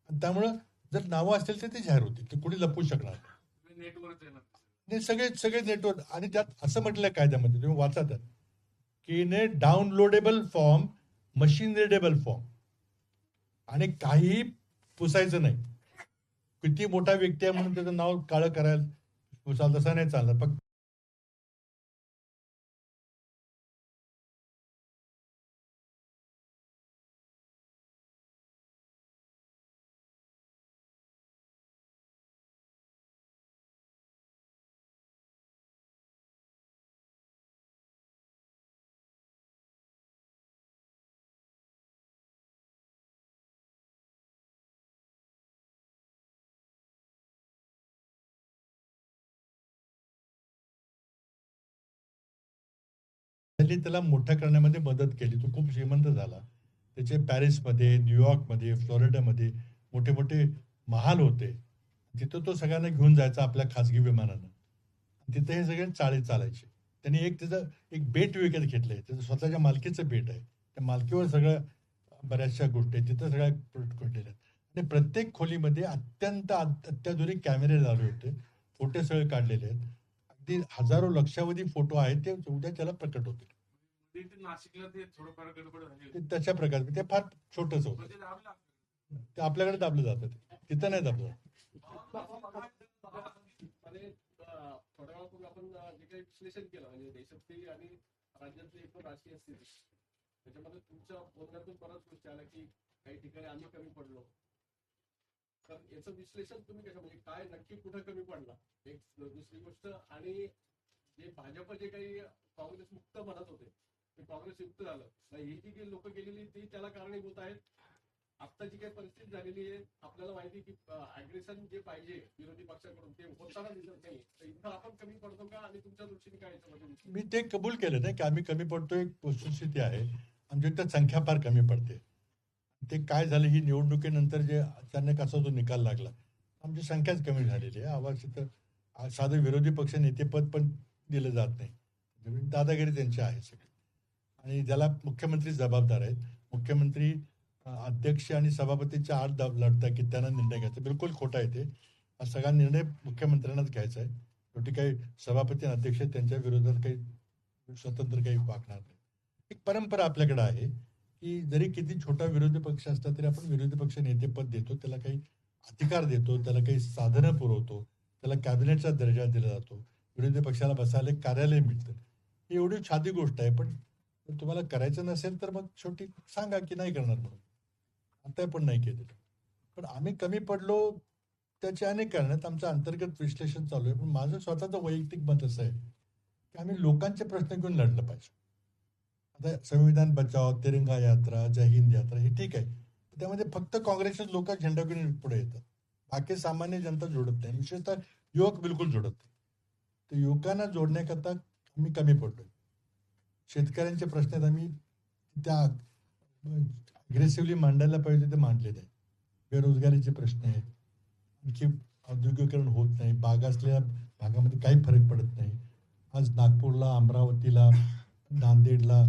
आणि त्यामुळं जर नावं असतील तर ते जाहीर होतील, ते कुणी लपवू शकणार नाही. नेटवरच येणार. नाही, सगळे नेटवर्क. आणि त्यात असं म्हटलं कायद्यामध्ये, तुम्ही वाचा त्यात, की ने downloadable form, machine readable form, आणि काहीही पुसायचं नाही. किती मोठा व्यक्ती आहे म्हणून त्याचं नाव काळं करायला पुसाल तसं नाही चालणार. फक्त त्यांनी त्याला मोठं करण्यामध्ये मदत केली. तो खूप श्रीमंत झाला. त्याचे पॅरिसमध्ये, न्यूयॉर्कमध्ये, फ्लोरिडामध्ये मोठे मोठे महाल होते. तिथं तो सगळ्यांना घेऊन जायचा आपल्या खाजगी विमानानं. तिथे हे सगळे चाळे चालायचे. त्यांनी त्याचं एक बेट विकत घेतलंय, त्याचं स्वतःच्या मालकीचं बेट आहे. त्या मालकीवर सगळं बऱ्याचशा गोष्टी आहेत, तिथं सगळ्या कोटलेल्या आहेत. आणि प्रत्येक खोलीमध्ये अत्यंत अत्याधुनिक कॅमेरे लावले होते, फोटो सगळे काढलेले आहेत. अगदी हजारो लक्षावधी फोटो आहेत, ते उद्या त्याला प्रकट होतील. ते नाशिकला ते थोडंफार गडबड झाली ते तशा प्रकारचे, ते फार छोटंच होतं. म्हणजे दाबलं. ते आपल्याकडे दाबलं जातं, तिथं नाही दाबलं. आणि थोड्या वेळापूर्वी आपण जे काही विश्लेषण केलं म्हणजे देशातली आणि राज्यातली एकूण राजकीय स्थिती, त्याच्यामध्ये तुमच्या बोलण्यातून बऱ्याच गोष्टी आल्या की काही ठिकाणी आम्ही कमी पडलो. तर याचं विश्लेषण तुम्ही कसं, म्हणजे काय नक्की कुठं कमी पडला, एक दुसरी गोष्ट, आणि जे भाजप जे काही काँग्रेस मुक्त म्हणत होते ते काँग्रेस युक्त झालं, ही जी काही लोक गेलेली ती त्याला कारणीभूत आहेत. आता जी काही परिस्थिती झालेली आहे, आपल्याला माहिती की अग्रेशन जे पाहिजे विरोधी पक्षाकडून ते होताना दिसत नाही. तर इथं आपण कमी पडतो का, आणि तुमच्या दृष्टीने काय याच्यामध्ये? मी ते कबूल केलं नाही की आम्ही कमी पडतो, एक वस्तुस्थिती आहे. आमच्या इथं संख्या फार कमी पडते. ते काय झालं, ही निवडणुकीनंतर जे अचानक असा जो निकाल लागला, आमची संख्याच कमी झालेली आहे. आवाज तिथं साधं विरोधी पक्ष नेतेपद पण दिलं जात नाही. दादागिरी त्यांची आहे सगळी. आणि ज्याला मुख्यमंत्री जबाबदार आहेत, मुख्यमंत्री अध्यक्ष आणि सभापतीच्या आड लढतात की त्यांना निर्णय घ्यायचा. बिलकुल खोटा आहे ते. हा सगळा निर्णय मुख्यमंत्र्यांनाच घ्यायचा आहे. शेवटी काही सभापती आणि अध्यक्ष त्यांच्या विरोधात काही स्वतंत्र काही वागणार नाही. एक परंपरा आपल्याकडे आहे की जरी किती छोटा विरोधी पक्ष असला तरी आपण विरोधी पक्ष नेतेपद देतो, त्याला काही अधिकार देतो, त्याला काही साधनं पुरवतो, त्याला कॅबिनेटचा दर्जा दिला जातो, विरोधी पक्षाला बसायला एक कार्यालय मिळतं. ही एवढी साधी गोष्ट आहे. पण जर तुम्हाला करायचं नसेल तर मग शेवटी सांगा की नाही करणार म्हणून. आता पण नाही केलेलं. पण आम्ही कमी पडलो त्याचे अनेक कारण आहेत. आमचं अंतर्गत विश्लेषण चालू आहे. पण माझं स्वतःचं वैयक्तिक मत असं आहे की आम्ही लोकांचे प्रश्न घेऊन लढलं पाहिजे. आता संविधान बचाव, तिरंगा यात्रा, जय हिंद यात्रा हे ठीक आहे. त्यामध्ये फक्त काँग्रेसचे लोक झेंडा घेऊन पुढे येतात, बाकी सामान्य जनता जोडत नाही, विशेषतः युवक बिलकुल जोडत नाही. तर युवकांना जोडण्याकरता आम्ही कमी पडलोय. शेतकऱ्यांचे प्रश्न आहेत, आम्ही त्या अग्रेसिव्हली मांडायला पाहिजे ते मांडलेले आहेत. बेरोजगारीचे प्रश्न आहेत, आणखी औद्योगिकरण होत नाही, बागा असलेल्या भागामध्ये काही फरक पडत नाही. आज नागपूरला, अमरावतीला, नांदेडला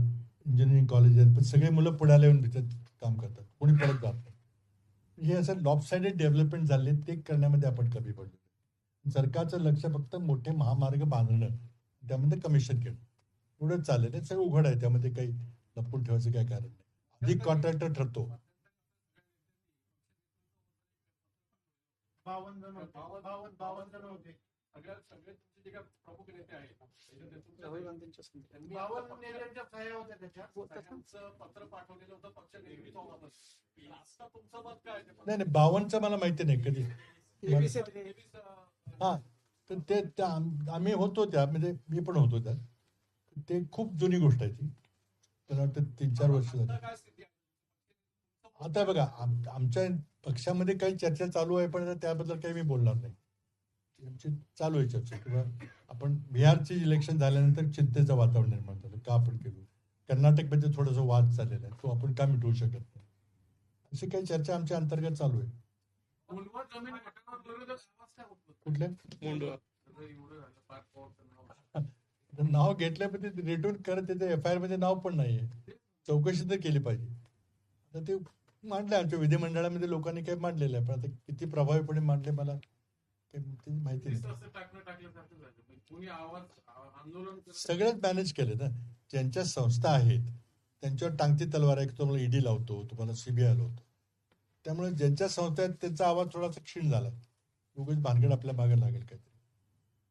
इंजिनिअरिंग कॉलेज आहेत, पण सगळे मुलं पुण्याला येऊन तिथे काम करतात, कोणी परत जात नाही. हे असं लॉपसाइडेड डेव्हलपमेंट झाले, ते करण्यामध्ये आपण कमी पडलो. सरकारचं लक्ष फक्त मोठे महामार्ग बांधणं, त्यामध्ये कमिशन घेणं, एवढंच चालेल. हे सगळं उघड आहे, त्यामध्ये काही लपून ठेवायचं काही कारण नाही. अधिक कॉन्ट्रॅक्टर ठरतो. 52 जण होते. सगळ्यात तुमचे जे काही प्रमुख नेते आहेत राहुल गांधींच्या संधी. त्यांनी 52 नेत्यांच्या सह्या होत्या त्याच्यात. सगळ्यांचं पत्र पाठवलेलं होतं पक्ष नेतृत्वाबाबत. आता तुमचं मत काय आहे? नाही 52चं मला माहिती नाही कधी. हा, तर ते आम्ही होतो त्या, म्हणजे मी पण होतो त्यात. ते खूप जुनी गोष्ट आहे ती. मला वाटतं 3-4 वर्ष झाली. काय स्थिती आहे? आता बघा आमच्या पक्षामध्ये काही चर्चा चालू आहे, पण आता त्याबद्दल काही मी बोलणार नाही. आमची चालू आहे चर्चा किंवा आपण बिहारचे इलेक्शन झाल्यानंतर चिंतेचं वातावरण निर्माण झालं का आपण केलं. कर्नाटकमध्ये थोडासा वाद चाललेला आहे, तो आपण का मिटवू शकत नाही. अशी काही चर्चा आमच्या अंतर्गत चालू आहे. मुलभूत जमीन वाटपावर विरोधक आवाज काय होत होता? कुठल्या मोंडवा. सगळं एवढं झालं, पाच पॉवरचं नाव. नाव घेतल्यामध्ये रिटर्न करत त्याच्या FIR मध्ये नाव पण नाहीये. चौकशी तर केली पाहिजे. आता ते मांडले आमच्या विधिमंडळामध्ये लोकांनी काही मांडलेलं आहे, पण आता किती प्रभावीपणे मांडले मला काही ते माहिती नाही. असं टाकल्यासारखं झालं. म्हणजे कोणी आंदोलन करत सगळेच मॅनेज केले ना. ज्यांच्या संस्था आहेत त्यांच्यावर टांगती तलवार आहे की तुम्हाला ED लावतो, तुम्हाला CBI लावतो. त्यामुळे ज्यांच्या संस्था आहेत त्यांचा आवाज थोडासा क्षीण झाला. उगाच भानगड आपल्या मागे लागेल काहीतरी.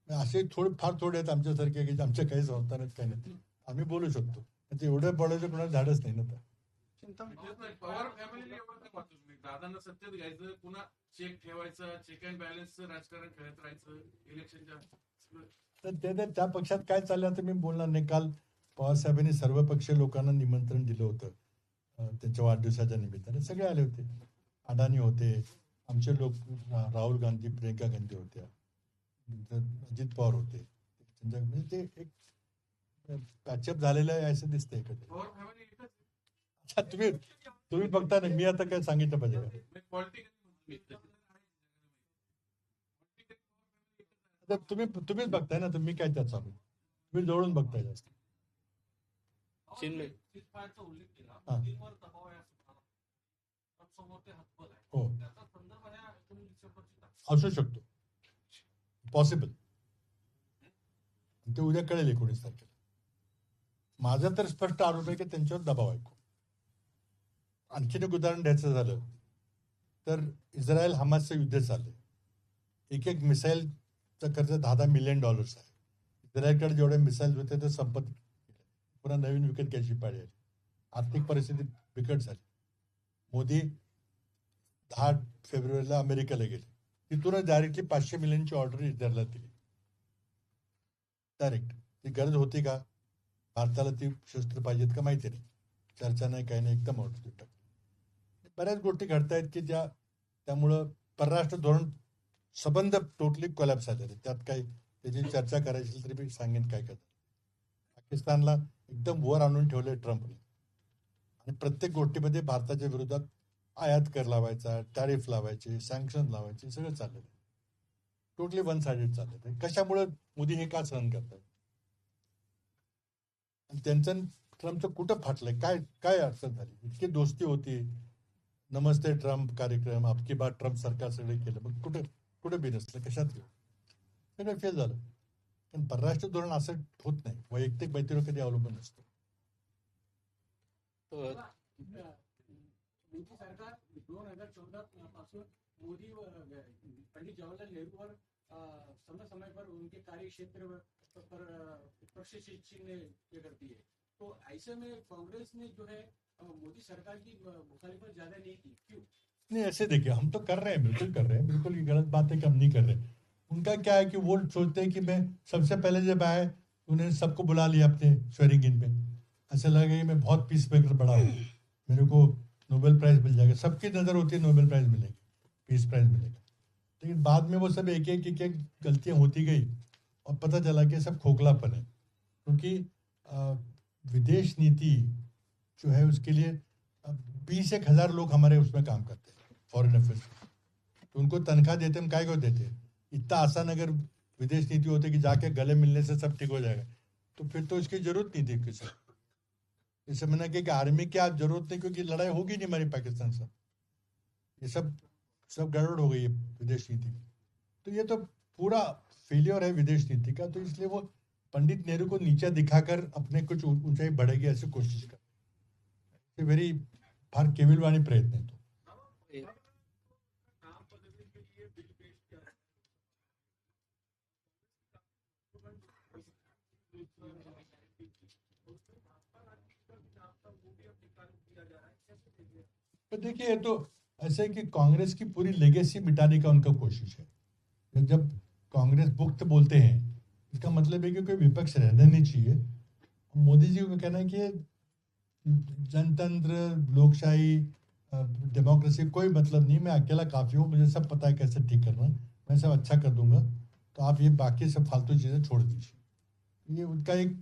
असे फार थोडे आहेत आमच्यासारखे की आमच्या काही संस्था नाहीत, काही नाही. आम्ही बोलू शकतो. म्हणजे एवढं बोलायचं कोणाला धाडच नाही ना आता. पवार फॅमिलीने एवढं काय वाटत नाही. दादांना सत्तेत घ्यायचं, पुन्हा चेक ठेवायचा, चेक अँड बॅलन्सचं राजकारण खेळत राहायचं इलेक्शनच्या. तर ते त्या पक्षात काय चाललं आता मी बोलणार नाही. काल पवार साहेबांनी सर्व पक्षीय लोकांना निमंत्रण दिलं होतं त्यांच्या वाढदिवसाच्या निमित्ताने. सगळे आले होते. अडाणी होते, आमचे लोक, राहुल गांधी, प्रियंका गांधी होत्या, अजित पवार होते. म्हणजे ते एक पॅचअप झालेलं आहे असं दिसतंय कधी. पवार फॅमिली एकच आहे. अच्छा, तुम्ही बघता ना, मी आता काय सांगितलं पाहिजे का? म्हणजे पॉलिटिकल आता तुम्हीच बघताय ना, तुम्ही काय त्यात चालू तुम्ही जवळून बघताय जास्त. चिन्मय. ceasefire चा उल्लेख केला. हा. मोदींवर दबाव आहे असं म्हणाला. पण समोर ते हातबल आहे. हो, त्याचा संदर्भ आहे 19 डिसेंबरची तारीख. असू शकतो, पॉसिबल. ते उद्या कळेल 19 तारखेला. माझा तर स्पष्ट आरोप आहे की त्यांच्यावर दबाव आहे. आणखीन एक उदाहरण द्यायचं झालं तर इस्रायल हमासचं युद्ध चाललंय. एक मिसाईलचा खर्च $10 मिलियन आहे. इस्रायलकडे जेवढे मिसाईल होते ते संपत गेले. पुन्हा नवीन विकत घ्यायची पाळी आली. आर्थिक परिस्थिती बिकट झाली. मोदी 10 फेब्रुवारीला अमेरिकेला गेले. तिथूनच डायरेक्टली 500 मिलियनची ऑर्डर इस्रायलला दिली. डायरेक्ट. ती गरज होती का? भारताला ती शस्त्र पाहिजेत का माहिती नाही. चर्चा नाही, काही नाही, एकदम ऑर्डर टाकली. बऱ्याच गोष्टी घडतायत की त्यामुळं परराष्ट्र धोरण संबंध टोटली कोलॅप्स झालेले. त्यात काही त्याची चर्चा करायची असेल तरी मी सांगेन काय करतात. पाकिस्तानला एकदम वर आणून ठेवले ट्रम्पने आणि प्रत्येक गोष्टीमध्ये भारताच्या विरोधात आयात कर लावायचा, टॅरिफ लावायचे, सँक्शन लावायचे, सगळं चाललेलं आहे. टोटली वन साइडेड चाललेलं आहे. कशामुळे मोदी हे का सहन करतात? आणि त्यांचं ट्रम्पचं कुठं फाटलंय? काय अडचण झाली? इतकी दोस्ती होती, नमस्ते ट्रम्प कार्यक्रम, अबकी बात ट्रम्प सरकार सगळे केलं, मग कुठे बिनसलं? कशात गेलं? सगळं फेल झालं. पण परराष्ट्र धोरण असं होत नाही. वैयक्तिक मैत्रीवर कधी अवलंबून नसतं. मोदी सरकार 2014 पासून मोदी पंडित जवाहरलाल नेहरू पर समय पर उनके कार्य क्षेत्र पर प्रशंसा ये करती है. तो ऐसे में कांग्रेस ने जो है मोदी सरकार की मुखालिफत ज्यादा नहीं की. क्यों? नहीं, ऐसे देखिए, हम तो कर रहे हैं, बिल्कुल कर रहे हैं. बिल्कुल ये गलत बात है कि हम नहीं कर रहे. उनका क्या है कि वो सोचते हैं कि मैं सबसे पहले जब आए उन्होंने सबको बुला लिया अपने स्वेरिंग इन पे. ऐसा लगा कि मैं बहुत पीस मेकर बड़ा हूँ, मेरे को नोबेल प्राइज मिल जाएगा. सबकी नजर होती है नोबेल प्राइज मिलेगी, पीस प्राइज मिलेगा. लेकिन बाद में वो सब एक एक गलतियां होती गई और पता चला कि सब खोखलापन है. क्योंकि विदेश नीति जो है उसके लिए 20,000 लोग हमारे उसमें काम करते हैं, फॉरेन अफेयर्स. तो उनको तनख्वाह देते हम काय को देते? इतना आसान अगर विदेश नीति होती कि जाके गले मिलने से सब ठीक हो जाएगा, तो फिर तो इसकी जरूरत नहीं थी किसी. इसे मैंने कहा कि आर्मी की आज जरूरत नहीं, क्योंकि लड़ाई होगी नहीं हमारी पाकिस्तान से. ये सब गड़बड़ हो गई है विदेश नीति की. तो ये तो पूरा फेलियर है विदेश नीति का. तो इसलिए वो पंडित नेहरू को नीचा दिखाकर अपने कुछ ऊंचाई बढ़ेगी ऐसी कोशिश कर. व्हेरी फार केविलवाणी प्रयत्न आहे तो. तो देखिए, ये तो ऐसे है कि कांग्रेस की पूरी लेगेसी मिटाने का उनका कोशिश है. जब कांग्रेस मुक्त बोलते हैं इसका मतलब है कि कोई विपक्ष रहना नहीं चाहिए. मोदी जी को कहना है कि जनतंत्र, लोकशाही, डेमोक्रेसी कोई मतलब नहीं, मैं अकेला काफी हूँ, मुझे सब पता है कैसे ठीक करना, मैं सब अच्छा कर दूंगा, तो आप ये बाकी सब फालतू चीजें छोड़ दीजिए। ये उनका एक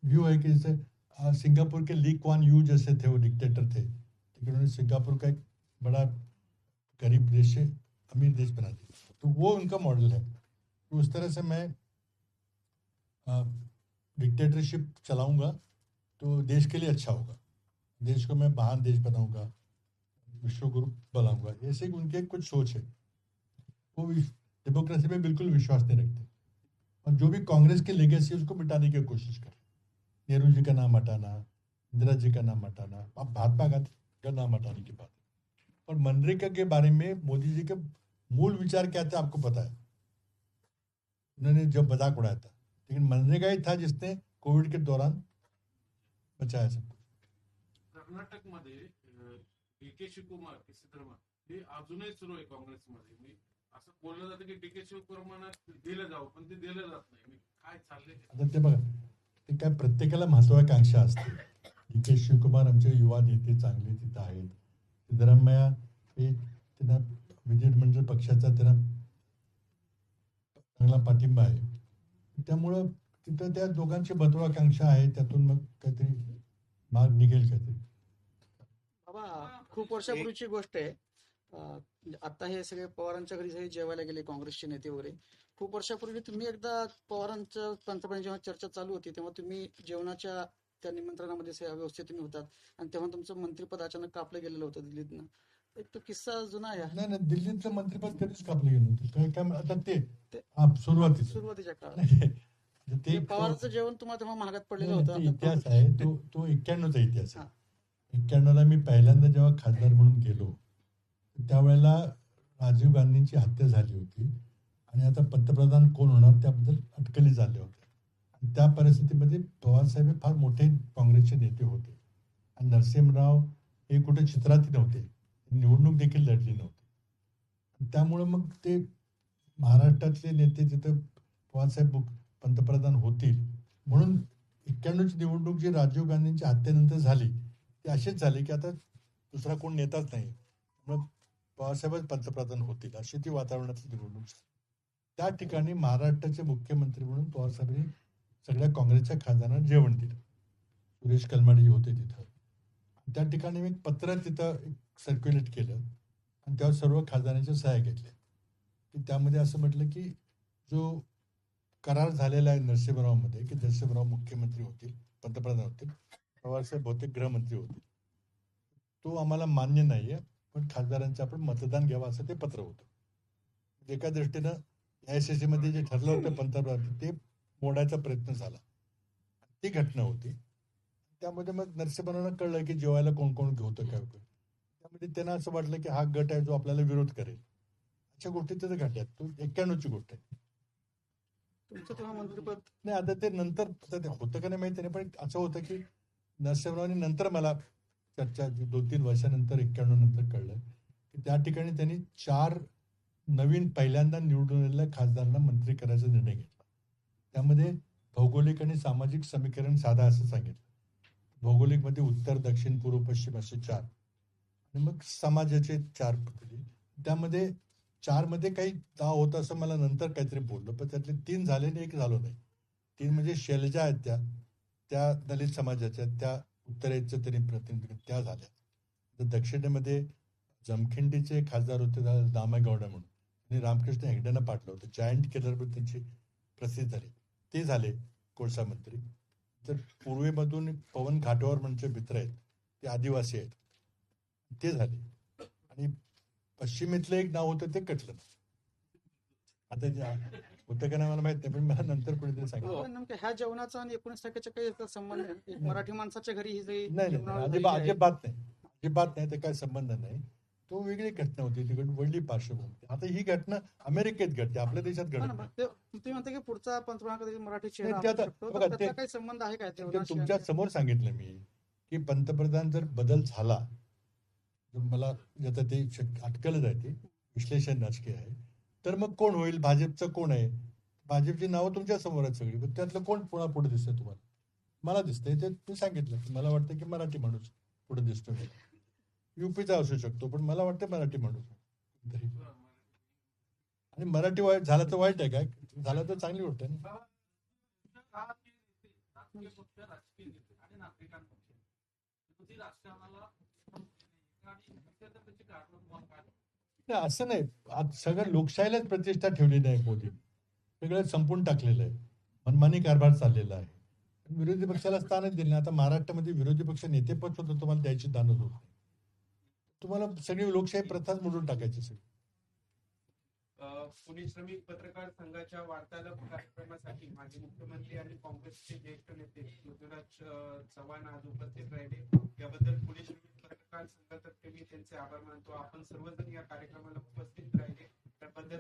व्यू है कि जैसे Singapore K Lee Kuan you जैसे थे, वो डिक्टेटर थे, लेकिन उन्होंने सिंगापुर का एक बड़ा गरीब देश से अमीर देश बना दिया, तो वो उनका मॉडल है। तो उस तरह से मैं डिक्टेटरशिप चलाऊंगा तो देश के लिए अच्छा होगा, देश को मैं महान देश बनाऊंगा, विश्व गुरु बनाऊंगा, ऐसे उनके कुछ सोच है। वो डेमोक्रेसी में बिल्कुल विश्वास नहीं रखते, और जो भी कांग्रेस की लेगेसी है उसको मिटाने की कोशिश कर रहे हैं। नेहरू जी का नाम हटाना, इंदिरा जी का नाम हटाना, अब महात्मा गांधी का नाम हटाने की बात है। और मनरेगा के बारे में मोदी जी के मूल विचार क्या थे आपको पता है? उन्होंने जब मजाक उड़ाया था, लेकिन मनरेगा ही था जिसने कोविड के दौरान बचाया सबको। कर्नाटकमध्ये डी.के. शिवकुमार की सिद्धरामय्या हे अजूनही सुरू आहे काँग्रेसमध्ये. मी असं बोललं जातं की डी.के. शिवकुमारांना दिलं जावं, पण ते दिलं जात नाही. मी काय चाललंय? आता ते बघा, ते काय प्रत्येकाला महत्वाकांक्षा असते. डी.के. शिवकुमार आमचे युवा नेते चांगले तिथं आहेत. सिद्धरामय्या हे त्यांना विधिमंडळ पक्षाचा त्यांना चांगला पाठिंबा आहे, त्यामुळं तिथं त्या दोघांची महत्वाकांक्षा आहे, त्यातून मग काहीतरी मार्ग निघेल काहीतरी. बाबा खूप वर्षापूर्वीची गोष्ट आहे. आता हे सगळे पवारांच्या घरी सगळे जेवायला गेले काँग्रेसचे नेते वगैरे. खूप वर्षापूर्वी तुम्ही एकदा पवारांच्या पंतप्रधान जेव्हा चर्चा चालू होती तेव्हा तुम्ही जेवणाच्या त्या निमंत्रणामध्ये व्यवस्थित तुम्ही होतात आणि तेव्हा तुमचं मंत्रिपद अचानक कापलं गेलेलं होतं दिल्लीतनं. एक तो किस्सा जुना आहे. नाही नाही, दिल्लीचं मंत्रिपद कधीच कापलं गेलं नव्हतं. काय काय आता ते ते- सुरुवातीचं सुरुवातीच्या काळात ते पवारांचं जेवण तुम्हाला तेव्हा महागात पडलेलं नाही, होतं. ते आता इतिहास आहे, तो 91चा इतिहास हा. आहे. 91ला मी पहिल्यांदा जेव्हा खासदार म्हणून गेलो त्यावेळेला राजीव गांधींची हत्या झाली होती, आणि आता पंतप्रधान कोण होणार त्याबद्दल अटकली झाल्या होत्या. आणि त्या परिस्थितीमध्ये पवारसाहेब हे फार मोठे काँग्रेसचे नेते होते, आणि नरसिंहराव हे कुठे चित्रातही नव्हते, निवडणूक देखील लढली नव्हती. त्यामुळे मग ते महाराष्ट्रातले नेते तिथं पवारसाहेब पंतप्रधान होतील म्हणून 91ची निवडणूक जी राजीव गांधींच्या हत्येनंतर झाली ती अशीच झाली की आता दुसरा कोण नेताच नाही, मग पवारसाहेबच पंतप्रधान होतील अशी ती वातावरणातली निवडणूक झाली. त्या ठिकाणी महाराष्ट्राचे मुख्यमंत्री म्हणून पवारसाहेबांनी सगळ्या काँग्रेसच्या खासदारांना जेवण दिलं. सुरेश कलमाडी होते तिथं. त्या ठिकाणी मी पत्र तिथं सर्क्युलेट केलं आणि त्यावर सर्व खासदारांच्या सह्या घेतल्या, की त्यामध्ये असं म्हटलं की जो करार झालेला आहे नरसिंहरावमध्ये की नरसिंहराव मुख्यमंत्री होतील, पंतप्रधान होतील, पवारसाहेब बहुतेक गृहमंत्री होतील, तो आम्हाला मान्य नाहीये, पण खासदारांचं आपण मतदान घ्यावं असं ते पत्र होतं. एका दृष्टीनं AICC मध्ये जे ठरलं होतं पंतप्रधान ते मोडायचा प्रयत्न झाला, ती घटना होती. त्यामध्ये मग नरसिंहरावांना कळलं की जेवायला कोण कोण होतं काय होतं, त्यामध्ये त्यांना असं वाटलं की हा गट आहे जो आपल्याला विरोध करेल. अशा गोष्टी तिथे घडल्यात. तो 91ची गोष्ट आहे. तुमचं तेव्हा मंत्रिपद नाही, आता ते नंतर आता ते होतं का नाही माहिती नाही, पण असं होतं की नरसिंहरावांनी नंतर मला चर्चा 2-3 वर्षानंतर 91 नंतर कळलं की त्या ठिकाणी त्यांनी 4 नवीन पहिल्यांदा निवडून आलेल्या खासदारांना मंत्री करायचा निर्णय घेतला. त्यामध्ये भौगोलिक आणि सामाजिक समीकरण साधा असं सांगितलं. भौगोलिक मध्ये उत्तर, दक्षिण, पूर्व, पश्चिम असे 4, आणि मग समाजाचे 4 पद्धती. त्यामध्ये 4 मध्ये काही नाव होतं असं मला नंतर काहीतरी बोललो, पण त्यातले 3 झाले आणि 1 झालो नाही. 3 म्हणजे शैलजा आहेत त्या दलित समाजाच्या, त्या उत्तरेचं तरी प्रतिनिधी त्या झाल्या. तर दक्षिणेमध्ये जमखिंडीचे खासदार होते दामेगौडा म्हणून, आणि रामकृष्ण हेगडेंना पाठलं होतं. जायंट किलरमध्ये त्यांची प्रसिद्ध झाली, ते झाले कोळसा मंत्री. तर पूर्वेमधून पवन घाटवार म्हणजे मित्र आहेत, ते आदिवासी आहेत, ते झाले. आणि पश्चिमेतलं एक नाव होतं ते कटलं. आता होतं का नाही मला माहित नाही, पण मला नंतर कोणीतरी सांगितलं. पण नेमकं ह्या जेवणाचा आणि 19% काही याचा संबंध आहे? एक मराठी माणसाच्या घरी ही जी नाही जेवणावळ नाही, झालेली आहे. अजिबात नाही, ते काय संबंध नाही. तो वेगळी घटना होती, तिकडून वडली पार्श्वभूमी. आता ही घटना अमेरिकेत घडते, आपल्या देशात हा ना, घडत मग नाही. तुम्ही म्हणता की पुढचा पंतप्रधान कधी मराठी चेहरा नाही, ते आता असू शकतो, बघा, तर त्याचा काही संबंध आहे काय ते तुमच्या समोर सांगितलं मी की पंतप्रधान जर बदल झाला, जर मला आता ते अटकलं जाते, विश्लेषण राजकीय आहे, तर मग कोण होईल? भाजपचं कोण आहे? भाजपची नावं तुमच्या समोर आहेत सगळी, पण त्यातलं कोण पुढे दिसतंय तुम्हाला? मला दिसतंय ते मी सांगितलं की मला वाटतं की मराठी माणूस पुढे दिसतोय. युपीचा असू शकतो, पण मला वाटतं मराठी माणूस तरी. आणि मराठी वाईट झालं तर वाईट आहे काय? झालं तर चांगली गोष्ट आहे ना. राजकीय पक्ष, राजकीय नेते आणि नागरिकांपक्ष विरोधी राजकारणाला आणि त्याची कारणं तुम्हाला काय वाटतं? नाही, असं नाही. आज सगळं लोकशाहीलाच प्रतिष्ठा ठेवली नाही मोदी. सगळं संपून टाकलेलं आहे. मनमानी कारभार चाललेला आहे. विरोधी पक्षाला स्थानच दिलं नाही. आता महाराष्ट्रामध्ये विरोधी पक्ष नेतेपद सुद्धा तुम्हाला द्यायची दानच होत नाही. तुम्हाला सगळी लोकशाही प्रथाच मोडून टाकायची सगळी. पुणे श्रमिक पत्रकार संघाच्या वार्तालाप कार्यक्रमासाठी माजी मुख्यमंत्री आणि काँग्रेसचे ज्येष्ठ नेते पृथ्वीराज चव्हाण आज उपस्थित राहिले. याबद्दल पुणे श्रमिक पत्रकार संघातर्फे मी त्यांचे आभार मानतो. आपण सर्वजण या कार्यक्रमाला उपस्थित राहिले त्याबद्दल